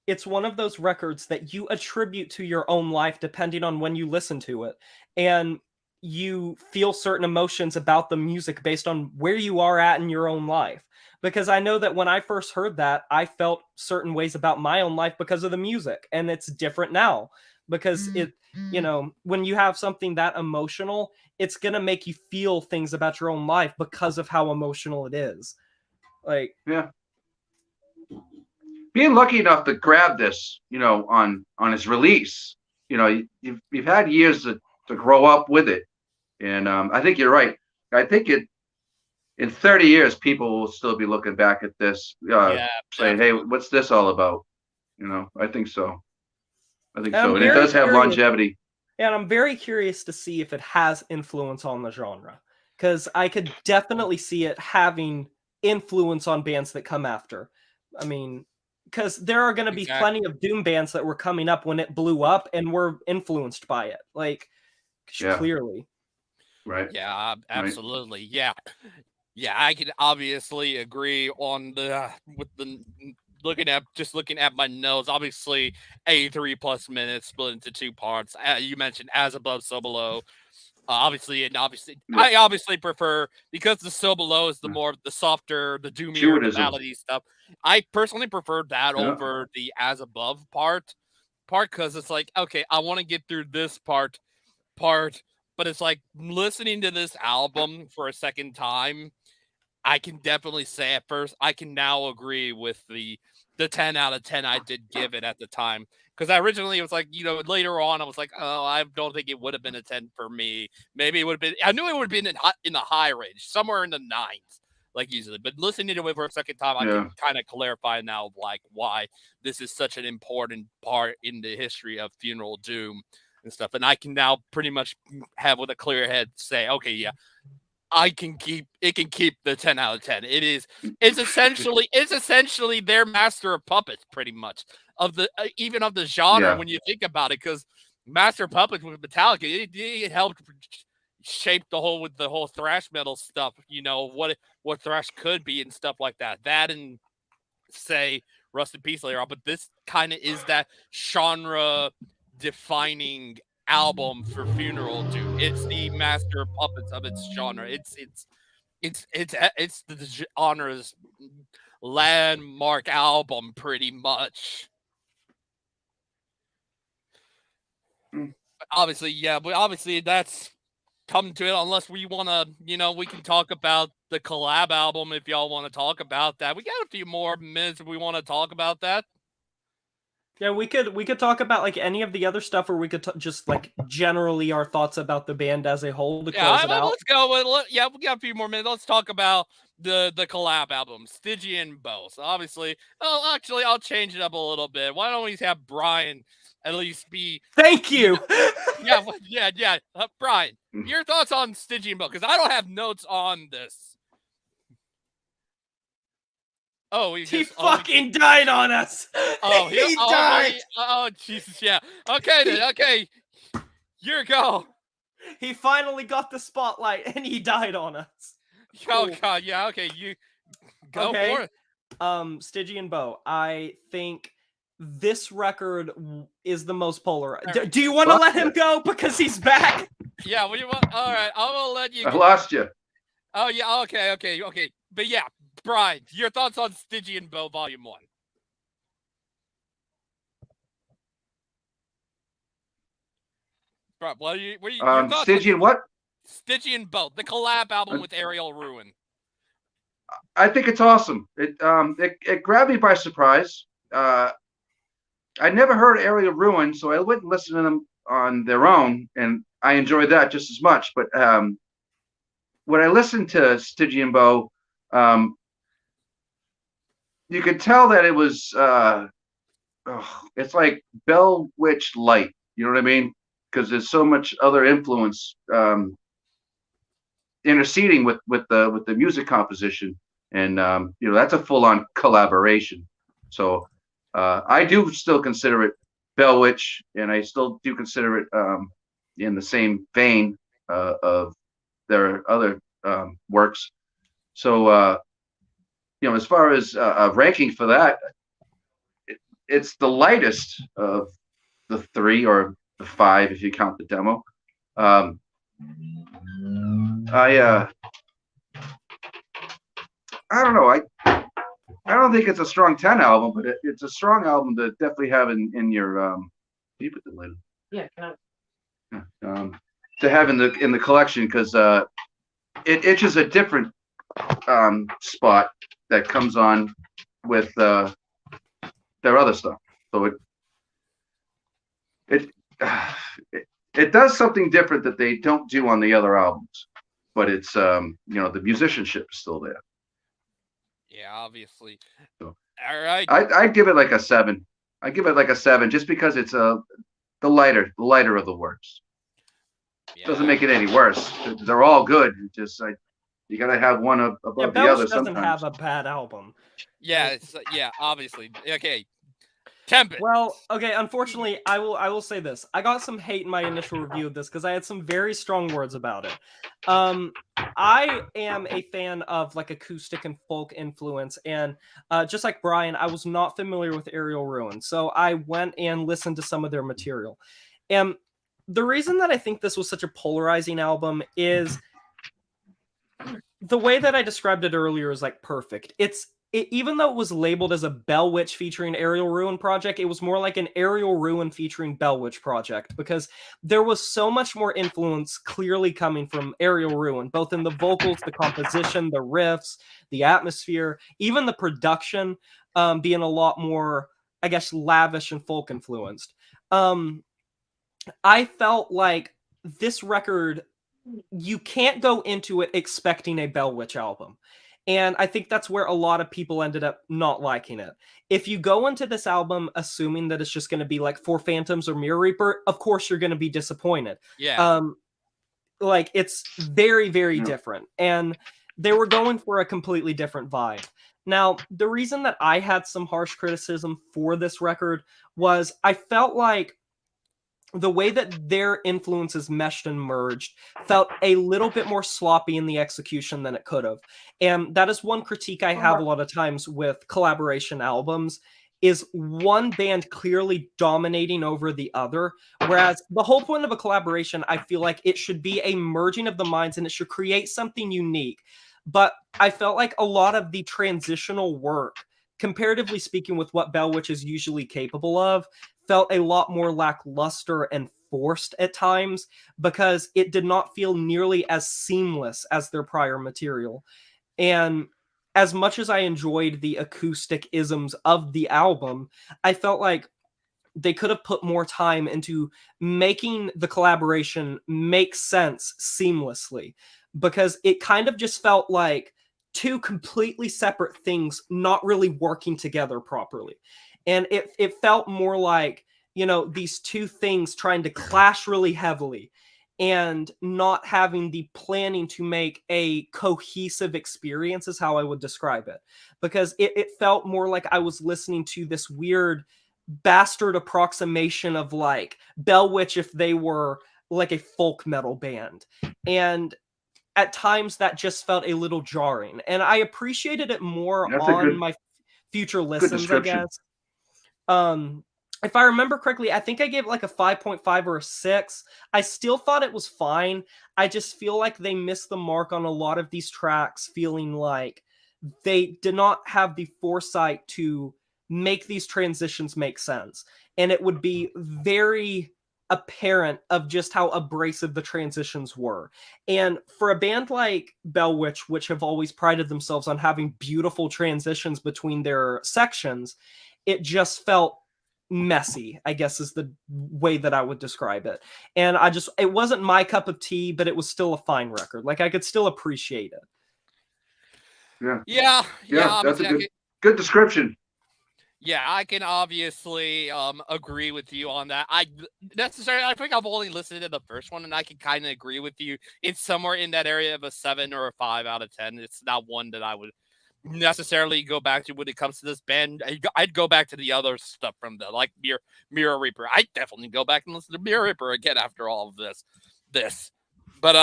it's one of those records that you attribute to your own life depending on when you listen to it, and you feel certain emotions about the music based on where you are at in your own life. Because I know that when I first heard that, I felt certain ways about my own life because of the music, and it's different now because when you have something that emotional, it's going to make you feel things about your own life because of how emotional it is. Like, yeah. Being lucky enough to grab this, on its release, you've had years to grow up with it, and I think you're right. I think in 30 years, people will still be looking back at this, saying, "Hey, what's this all about?" I think so. And it does have longevity. And I'm very curious to see if it has influence on the genre, because I could definitely see it having influence on bands that come after. I mean, because there are going to be plenty of Doom bands that were coming up when it blew up and were influenced by it, clearly. Right. Yeah, absolutely. Right. Yeah, I can obviously agree on looking at my notes. Obviously, 83 plus minutes split into two parts. You mentioned As Above, So Below. I obviously prefer, because the So Below is the softer, the doomier, the ballady stuff. I personally prefer that over the As Above part, because it's like, okay, I want to get through this part, but it's like listening to this album for a second time. I can definitely say at first, I can now agree with the 10 out of 10 I did give it at the time. Because I originally was like, later on, I was like, oh, I don't think it would have been a 10 for me. Maybe it would have been, I knew it would have been in the high range, somewhere in the nines, like usually. But listening to it for a second time, I can kind of clarify now, like, why this is such an important part in the history of Funeral Doom and stuff. And I can now pretty much have with a clear head say, okay, yeah, it can keep the 10 out of 10. It's essentially their Master of Puppets, pretty much, of the even of the genre when you think about it, because Master of Puppets with Metallica, it helped shape the whole thrash metal stuff, what thrash could be and stuff like that. That, and say Rust in Peace later on, but this kind of is that genre defining album for Funeral Doom. It's the Master of Puppets of its genre. It's the genre's landmark album, pretty much. But obviously that's come to it, unless we want to, we can talk about the collab album if y'all want to talk about that. We got a few more minutes if we want to talk about that. Yeah, we could talk about like any of the other stuff, or we could just like generally our thoughts about the band as a whole to close it out. Let's go. Yeah, we got a few more minutes. Let's talk about the collab album, Stygian Bow. So obviously, actually, I'll change it up a little bit. Why don't we have Bryan at least be? Thank you. Yeah. Bryan, your thoughts on Stygian Bow? Because I don't have notes on this. Oh, he fucking died on us. Oh, he died. Oh, Jesus, yeah. Okay, then. Okay, your go. He finally got the spotlight, and he died on us. Oh God, yeah. Okay, you go for it. Stygian Bow. I think this record is the most polar. Do you want to let him go because he's back? Yeah. What do you want? All right, I'm gonna let you. I lost you. Oh yeah. Okay. But yeah, Bryan, your thoughts on Stygian Bow Volume 1? Bro, what are you your thoughts Stygian what? Stygian Bow, the collab album with Aerial Ruin. I think it's awesome. It grabbed me by surprise. I never heard Aerial Ruin, so I wouldn't listen to them on their own, and I enjoyed that just as much. But when I listened to Stygian Bow, you could tell that it was it's like Bell Witch light. You know what I mean? Because there's so much other influence interceding with the music composition, and that's a full-on collaboration. So I do still consider it Bell Witch, and I still do consider it in the same vein of their other works. So as far as ranking for that, it's the lightest of the 3 or the 5 if you count the demo. I don't know. I don't think it's a strong 10 album, but it's a strong album to definitely have in your you put the lid. Yeah. To have in the collection, because it itches a different spot that comes on with their other stuff. So it does something different that they don't do on the other albums, but it's the musicianship is still there. Yeah, obviously. So, all right. I give it like a 7. I give it like a 7 just because it's the lighter of the works. Yeah. Doesn't make it any worse. They're all good. It's just you gotta have one above the other. Doesn't have a bad album. Yeah, obviously. Okay. Tempest. Well, okay, unfortunately, I will say this. I got some hate in my initial review of this because I had some very strong words about it. I am a fan of like acoustic and folk influence, and just like Bryan, I was not familiar with Aerial Ruin, so I went and listened to some of their material. And the reason that I think this was such a polarizing album is the way that I described it earlier is like perfect. Even though it was labeled as a Bell Witch featuring Aerial Ruin project, it was more like an Aerial Ruin featuring Bell Witch project, because there was so much more influence clearly coming from Aerial Ruin, both in the vocals, the composition, the riffs, the atmosphere, even the production being a lot more, I guess, lavish and folk influenced. I felt like this record, you can't go into it expecting a Bell Witch album. And I think that's where a lot of people ended up not liking it. If you go into this album assuming that it's just going to be like For Phantoms or Mirror Reaper, of course you're going to be disappointed. Yeah. Like it's very, very different. And they were going for a completely different vibe. Now, the reason that I had some harsh criticism for this record was I felt like the way that their influences meshed and merged felt a little bit more sloppy in the execution than it could have. And that is one critique I have a lot of times with collaboration albums, is one band clearly dominating over the other. Whereas the whole point of a collaboration, I feel like it should be a merging of the minds and it should create something unique. But I felt like a lot of the transitional work, comparatively speaking with what Bell Witch is usually capable of, felt a lot more lackluster and forced at times because it did not feel nearly as seamless as their prior material. And as much as I enjoyed the acoustic isms of the album, I felt like they could have put more time into making the collaboration make sense seamlessly, because it kind of just felt like two completely separate things not really working together properly. And it felt more like, you know, these two things trying to clash really heavily and not having the planning to make a cohesive experience is how I would describe it. Because it felt more like I was listening to this weird bastard approximation of like Bell Witch if they were like a folk metal band. And at times that just felt a little jarring. And I appreciated it more That's on my future listens, I guess. If I remember correctly, I think I gave it like a 5.5 or a 6. I still thought it was fine. I just feel like they missed the mark on a lot of these tracks, feeling like they did not have the foresight to make these transitions make sense. And it would be very apparent of just how abrasive the transitions were. And for a band like Bell Witch, which have always prided themselves on having beautiful transitions between their sections, it just felt messy, I guess is the way that I would describe it. And it wasn't my cup of tea, but it was still a fine record. Like I could still appreciate it. Yeah. That's a good description. Yeah, I can obviously agree with you on that. I think I've only listened to the first one, and I can kind of agree with you. It's somewhere in that area of a 7 or a 5 out of 10. It's not one that I would necessarily go back to when it comes to this band. I'd go back to the other stuff from the like Mirror Reaper. I'd definitely go back and listen to Mirror Reaper again after all of this. But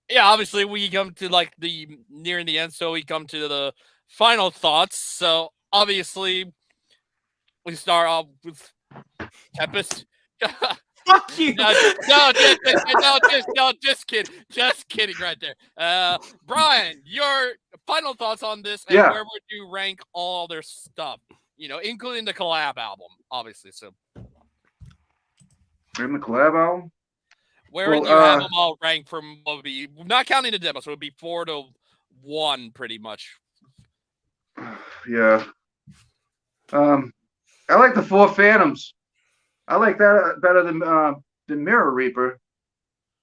yeah, obviously we come to like the nearing the end, so we come to the final thoughts. So obviously we start off with Tempest. Fuck you. Just kidding right there. Brian, your final thoughts on this, and where would you rank all their stuff? You know, including the collab album, obviously. So, in the collab album, where would you have them all ranked from? What would be, not counting the demos, so it would be 4 to 1, pretty much. Yeah. I like the 4 Phantoms. I like that better than Mirror Reaper,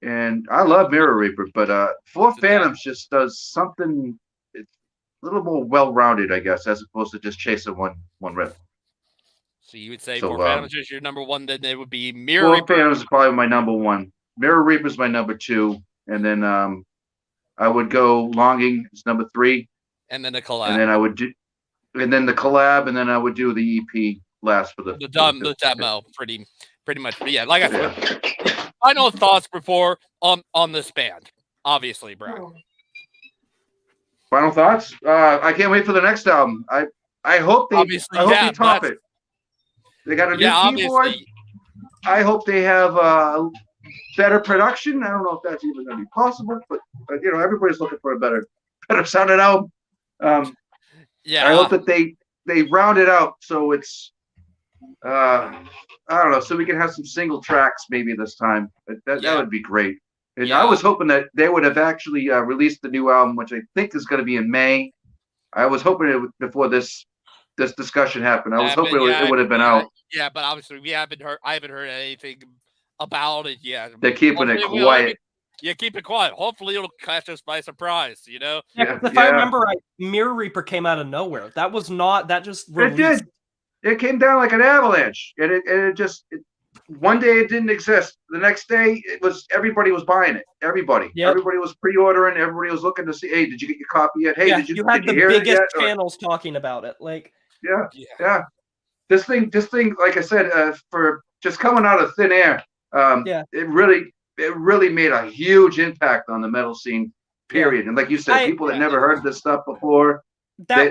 and I love Mirror Reaper, but 4 Phantoms just does something. It's a little more well-rounded, I guess, as opposed to just chasing one riff. So you would say 4 Phantoms is your number 1, then it would be Mirror Reaper. 4 Phantoms is probably my number 1. Mirror Reaper is my number 2, and then I would go Longing is number 3, and then the collab, and then I would do, and then the collab, and then I would do the EP last for the demo, pretty much. But yeah, like I said, final thoughts before on this band, obviously, Brian. Final thoughts? I can't wait for the next album. I hope they top it. They got a new keyboard. Obviously. I hope they have better production. I don't know if that's even going to be possible, but you know, everybody's looking for a better sounding album. I hope that they round it out so it's I don't know, so we can have some single tracks maybe this time. That would be great. And I was hoping that they would have actually released the new album, which I think is going to be in May. I was hoping it before this discussion happened. I was hoping it would have been out. Yeah, but obviously I haven't heard anything about it yet. They're keeping it quiet. Keep it quiet. Hopefully it'll catch us by surprise, you know? Yeah, if I remember right, Mirror Reaper came out of nowhere. That just released. It did. It came down like an avalanche. And it just one day it didn't exist. The next day everybody was buying it. Everybody. Yep. Everybody was pre-ordering. Everybody was looking to see, hey, did you get your copy yet? Hey, did you had the biggest channels talking about it. Like Yeah. This thing, like I said, for just coming out of thin air, it really made a huge impact on the metal scene, period. And like you said, people that never heard this stuff before, they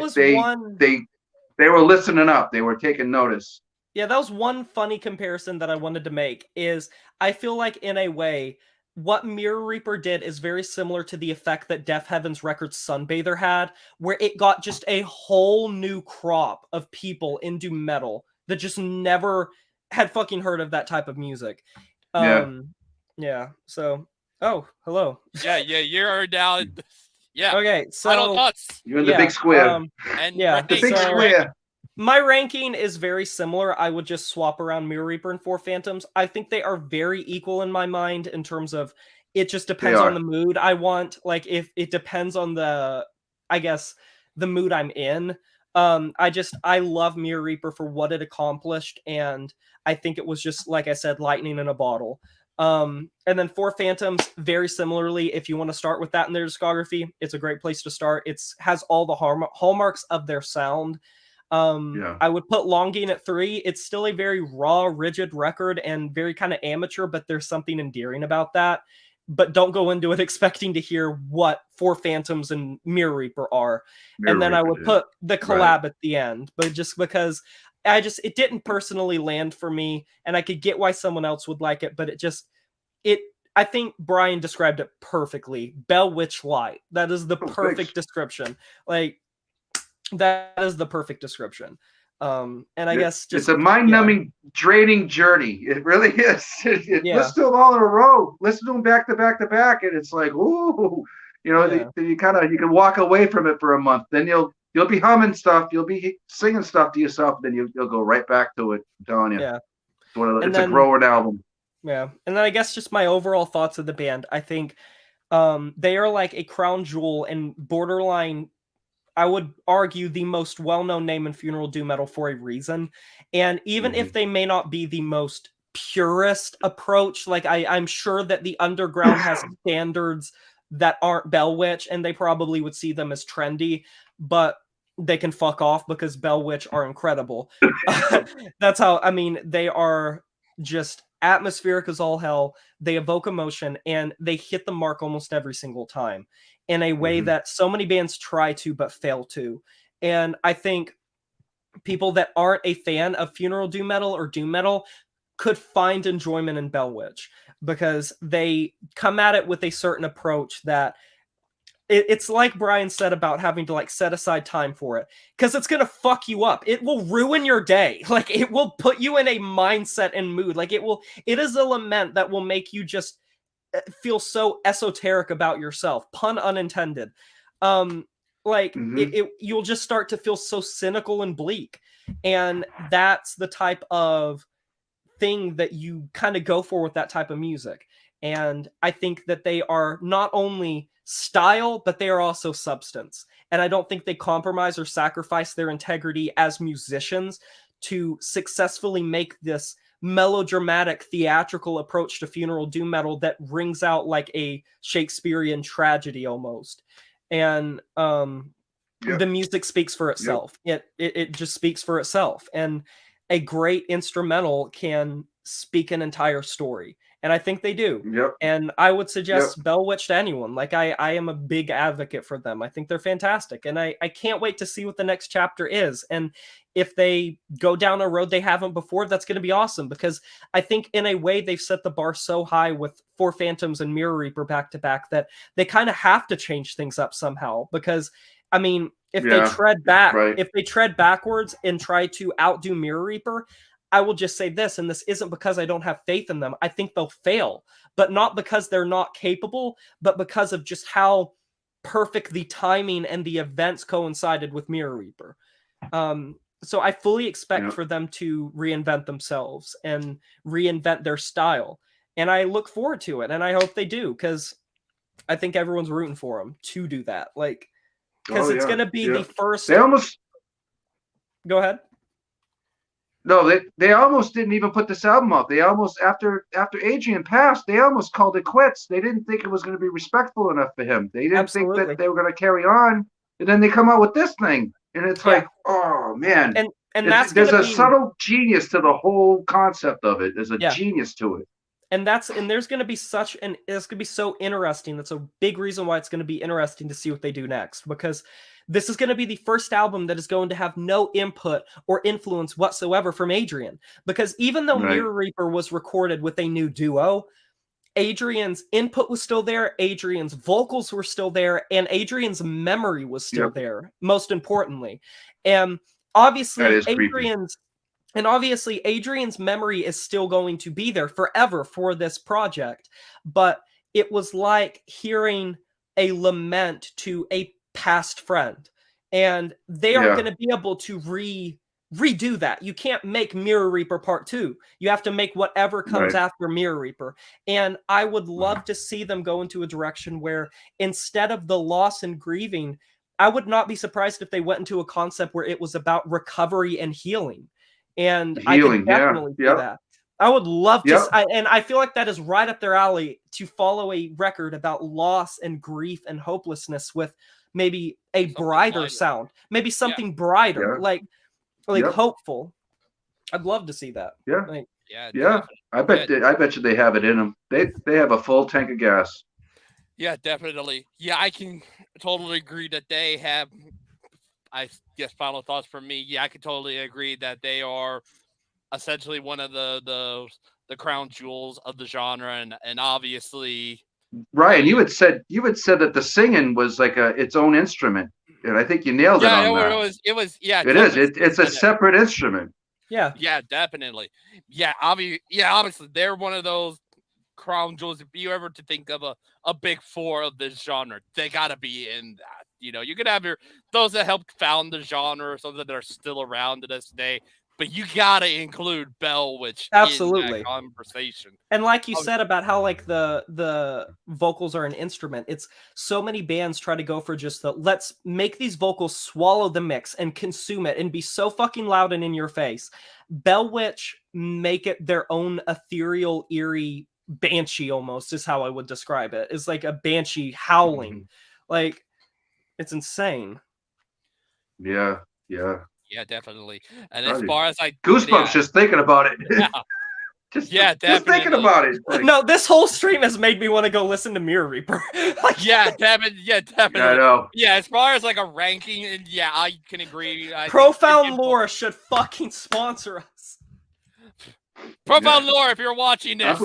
were listening up. They were taking notice. Yeah, that was one funny comparison that I wanted to make is I feel like in a way, what Mirror Reaper did is very similar to the effect that Deaf Heaven's record Sunbather had, where it got just a whole new crop of people into metal that just never had fucking heard of that type of music. Yeah. So, hello. Yeah. You're down. Yeah. Okay. So final thoughts. You're in the big square. And the big square. My ranking is very similar. I would just swap around Mirror Reaper and Four Phantoms. I think they are very equal in my mind in terms of it just They depends on are. the mood I want. Like if it depends on I guess the mood I'm in. I love Mirror Reaper for what it accomplished, and I think it was just like I said, lightning in a bottle. And then Four Phantoms, very similarly, if you want to start with that in their discography, it's a great place to start. It's has all the hallmarks of their sound. Yeah. I would put Longing at 3. It's still a very raw, rigid record and very kind of amateur, but there's something endearing about that. But don't go into it expecting to hear what Four Phantoms and Mirror Reaper are. And then I would put the collab at the end, but just because it didn't personally land for me, and I could get why someone else would like it, but I think Bryan described it perfectly. Bell Witch Light. That is the perfect description. Like, that is the perfect description. And I guess it's a mind-numbing, draining journey. It really is. Listen to them all in a row. Listen to them back to back to back, and it's like, ooh, then you can walk away from it for a month. Then you'll be humming stuff. You'll be singing stuff to yourself. Then you'll go right back to it. I'm telling you. Yeah. It's a growing album. Yeah. And then I guess just my overall thoughts of the band. I think they are like a crown jewel and borderline, I would argue, the most well-known name in funeral doom metal for a reason. And even if they may not be the most purist approach, like I'm sure that the underground has standards that aren't Bell Witch, and they probably would see them as trendy, but they can fuck off because Bell Witch are incredible. That's how, I mean, they are just atmospheric as all hell. They evoke emotion, and they hit the mark almost every single time in a way that so many bands try to but fail to. And I think people that aren't a fan of funeral doom metal or doom metal could find enjoyment in Bell Witch because they come at it with a certain approach that it's like Bryan said about having to like set aside time for it, because it's gonna fuck you up. It will ruin your day. Like, it will put you in a mindset and mood. Like, it is a lament that will make you just feel so esoteric about yourself, pun unintended. You'll just start to feel so cynical and bleak, and that's the type of thing that you kind of go for with that type of music. And I think that they are not only style, but they are also substance. And I don't think they compromise or sacrifice their integrity as musicians to successfully make this melodramatic, theatrical approach to funeral doom metal that rings out like a Shakespearean tragedy almost. And the music speaks for itself. It just speaks for itself. And a great instrumental can speak an entire story. And I think they do. And I would suggest Bell Witch to anyone. Like, I am a big advocate for them. I think they're fantastic. And I can't wait to see what the next chapter is. And if they go down a road they haven't before, that's going to be awesome. Because I think in a way they've set the bar so high with Four Phantoms and Mirror Reaper back to back that they kind of have to change things up somehow. Because, I mean, if they tread backwards and try to outdo Mirror Reaper, I will just say this, and this isn't because I don't have faith in them. I think they'll fail, but not because they're not capable, but because of just how perfect the timing and the events coincided with Mirror Reaper. So I fully expect for them to reinvent themselves and reinvent their style. And I look forward to it, and I hope they do, because I think everyone's rooting for them to do that. Like, because it's going to be the first... They almost... Go ahead. No, they almost didn't even put this album up. They almost, after Adrian passed, they almost called it quits. They didn't think it was going to be respectful enough for him. They didn't think that they were going to carry on. And then they come out with this thing. And it's like, oh, man. And there's a subtle genius to the whole concept of it. There's a genius to it. And there's going to be it's going to be so interesting. That's a big reason why it's going to be interesting to see what they do next, because this is going to be the first album that is going to have no input or influence whatsoever from Adrian. Because even though Mirror Reaper was recorded with a new duo, Adrian's input was still there, Adrian's vocals were still there, and Adrian's memory was still there, most importantly. And obviously Adrian's memory is still going to be there forever for this project. But it was like hearing a lament to a past friend, and they are going to be able to redo that. You can't make Mirror Reaper Part 2. You have to make whatever comes after Mirror Reaper. And I would love to see them go into a direction where instead of the loss and grieving, I would not be surprised if they went into a concept where it was about recovery and healing. And I could definitely do that. I would love to, and I feel like that is right up their alley to follow a record about loss and grief and hopelessness with maybe a brighter sound, maybe something brighter, like hopeful. I'd love to see that. I bet you they have it in them. They have a full tank of gas. Yeah, definitely. Yeah, I can totally agree that they have. I guess final thoughts from me. Yeah, I can totally agree that they are essentially one of the crown jewels of the genre, and obviously, Ryan, you had said that the singing was like its own instrument, and I think you nailed it on that. It was. It's a separate instrument. Yeah, definitely. Yeah, obviously they're one of those crown jewels. If you ever to think of a big four of this genre, they gotta be in that. You could have those that helped found the genre or something that are still around to this day. But you gotta include Bell Witch in that conversation. And like you said about how like the vocals are an instrument, it's so many bands try to go for just let's make these vocals swallow the mix and consume it and be so fucking loud and in your face. Bell Witch make it their own ethereal, eerie banshee almost is how I would describe it. It's like a banshee howling. Like it's insane. Yeah. Yeah, definitely. And as far as goosebumps just thinking about it. Just thinking about it. Like, no, this whole stream has made me want to go listen to Mirror Reaper. Definitely. Yeah, I know. Yeah, as far as like a ranking, and I can agree. Profound Lore should fucking sponsor us. Profound Lore, if you're watching this.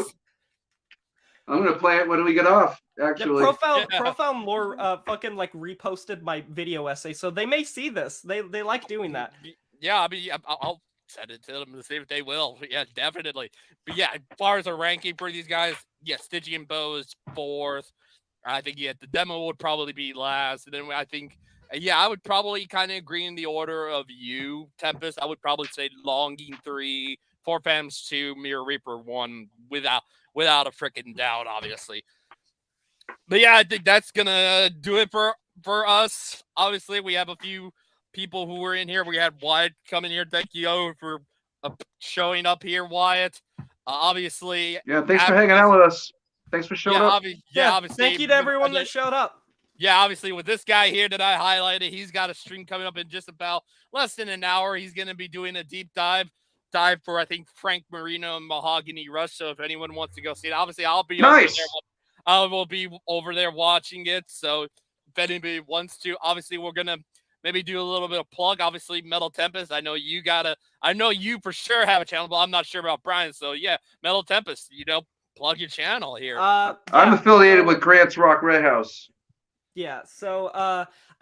I'm gonna play it when we get off. Actually, Profound Lore fucking like reposted my video essay, so they may see this. They like doing that. Yeah, I mean, I'll send it to them to see if they will. Yeah, definitely. But yeah, as far as a ranking for these guys, Stygian Bow is 4th. I think the demo would probably be last, and then I think I would probably kind of agree in the order of you, Tempest. I would probably say Longing 3, Four Phantoms 2, Mirror Reaper 1, without a freaking doubt, obviously. But yeah, I think that's gonna do it for us. Obviously, we have a few people who were in here. We had Wyatt coming here. Thank you for showing up here, Wyatt. Obviously, thanks for hanging out with us. Thanks for showing up. Obviously. Thank you to everyone that showed up. Yeah, obviously, with this guy here that I highlighted, he's got a stream coming up in just about less than an hour. He's gonna be doing a deep dive for I think Frank Marino and Mahogany Rush. So if anyone wants to go see it, obviously I'll be over there. I will be over there watching it. So if anybody wants to, obviously we're gonna maybe do a little bit of plug. Obviously, Metal Tempest. I know you for sure have a channel, but I'm not sure about Brian. So yeah, Metal Tempest. Plug your channel here. I'm affiliated with Grant's Rock Red House. Yeah, so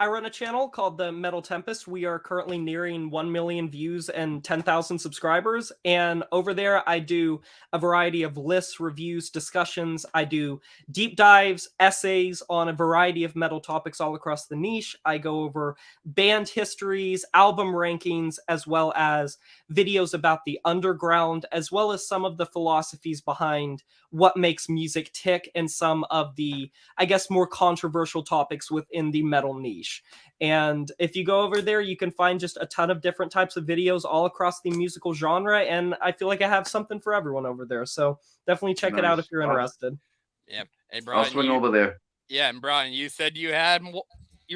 I run a channel called the Metal Tempest. We are currently nearing 1 million views and 10,000 subscribers. And over there, I do a variety of lists, reviews, discussions. I do deep dives, essays on a variety of metal topics all across the niche. I go over band histories, album rankings, as well as videos about the underground, as well as some of the philosophies behind what makes music tick and some of the, I guess, more controversial topics within the metal niche. And if you go over there, you can find just a ton of different types of videos all across the musical genre. And I feel like I have something for everyone over there. So definitely check it out if you're interested. Yeah. Hey, Brian, I'll swing over there. Yeah. And Brian, you said you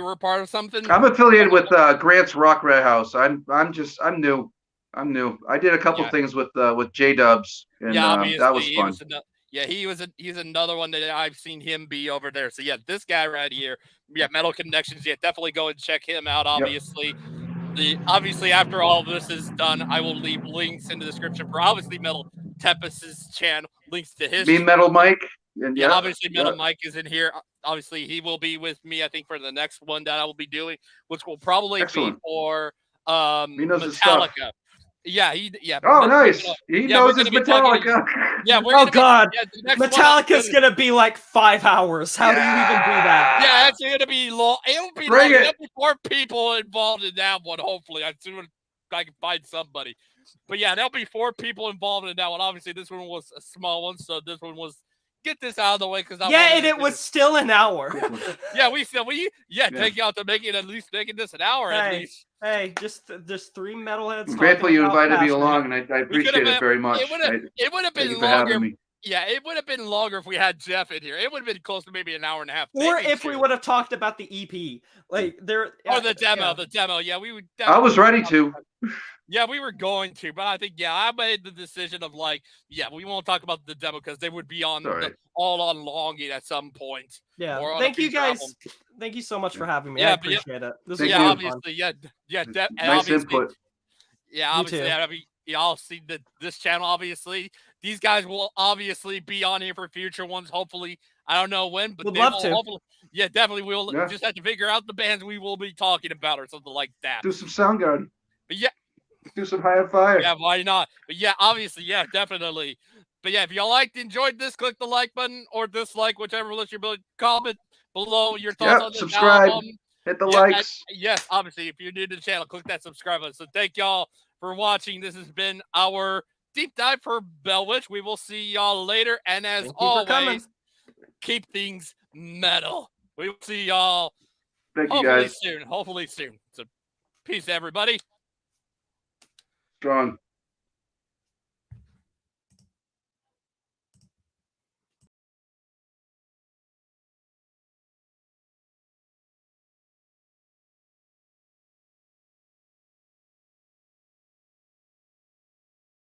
were a part of something? I'm affiliated with Grant's Rock Red House. I'm new. I did a couple things with J-Dubs, and that was fun. He's another one that I've seen him be over there. So yeah, this guy right here, Metal Connections. Yeah, definitely go and check him out. Obviously, obviously after all this is done, I will leave links in the description for obviously Metal Tempest's channel, links to his. Me, Metal Mike. And obviously Metal Mike is in here. Obviously, he will be with me, I think, for the next one that I will be doing, which will probably be for Metallica. Yeah, Oh, nice. He knows his Metallica. God. Metallica's going to be like 5 hours. How do you even do that? Yeah, it's going to be long. It'll be like 4 people involved in that one, hopefully. I can find somebody. But yeah, there'll be 4 people involved in that one. Obviously, this one was a small one, so this one was get this out of the way because and it was still an hour. Take you out to making this an hour at least. Hey, just 3 metalheads. I'm grateful you invited me along, and I appreciate it very much. It would have been longer. Yeah, it would have been longer if we had Jeff in here. It would have been close to maybe an hour and a half. Or if we would have talked about the EP, like there. Or the demo. Yeah, we would. I was ready to. Yeah, we were going to, but I think I made the decision of we won't talk about the demo because they would be on all on longing at some point. Yeah, thank you guys. Album. Thank you so much for having me. I appreciate it. This was obviously, nice input. Yeah, obviously, y'all see this channel. Obviously, these guys will obviously be on here for future ones. Hopefully, I don't know when, but we'd love to. Hopefully, definitely we'll just have to figure out the bands we will be talking about or something like that. Do some Soundgarden. But do some High on Fire. Yeah, why not? But obviously, definitely. But if y'all enjoyed this, click the like button or dislike, whichever list you're building. Comment below your thoughts on this subscribe. album. Hit the likes. Yes, obviously, if you're new to the channel, click that subscribe button. So thank y'all for watching. This has been our deep dive for Bell Witch. We will see y'all later. And as always, keep things metal. We will see y'all hopefully soon. So peace, everybody. Strong.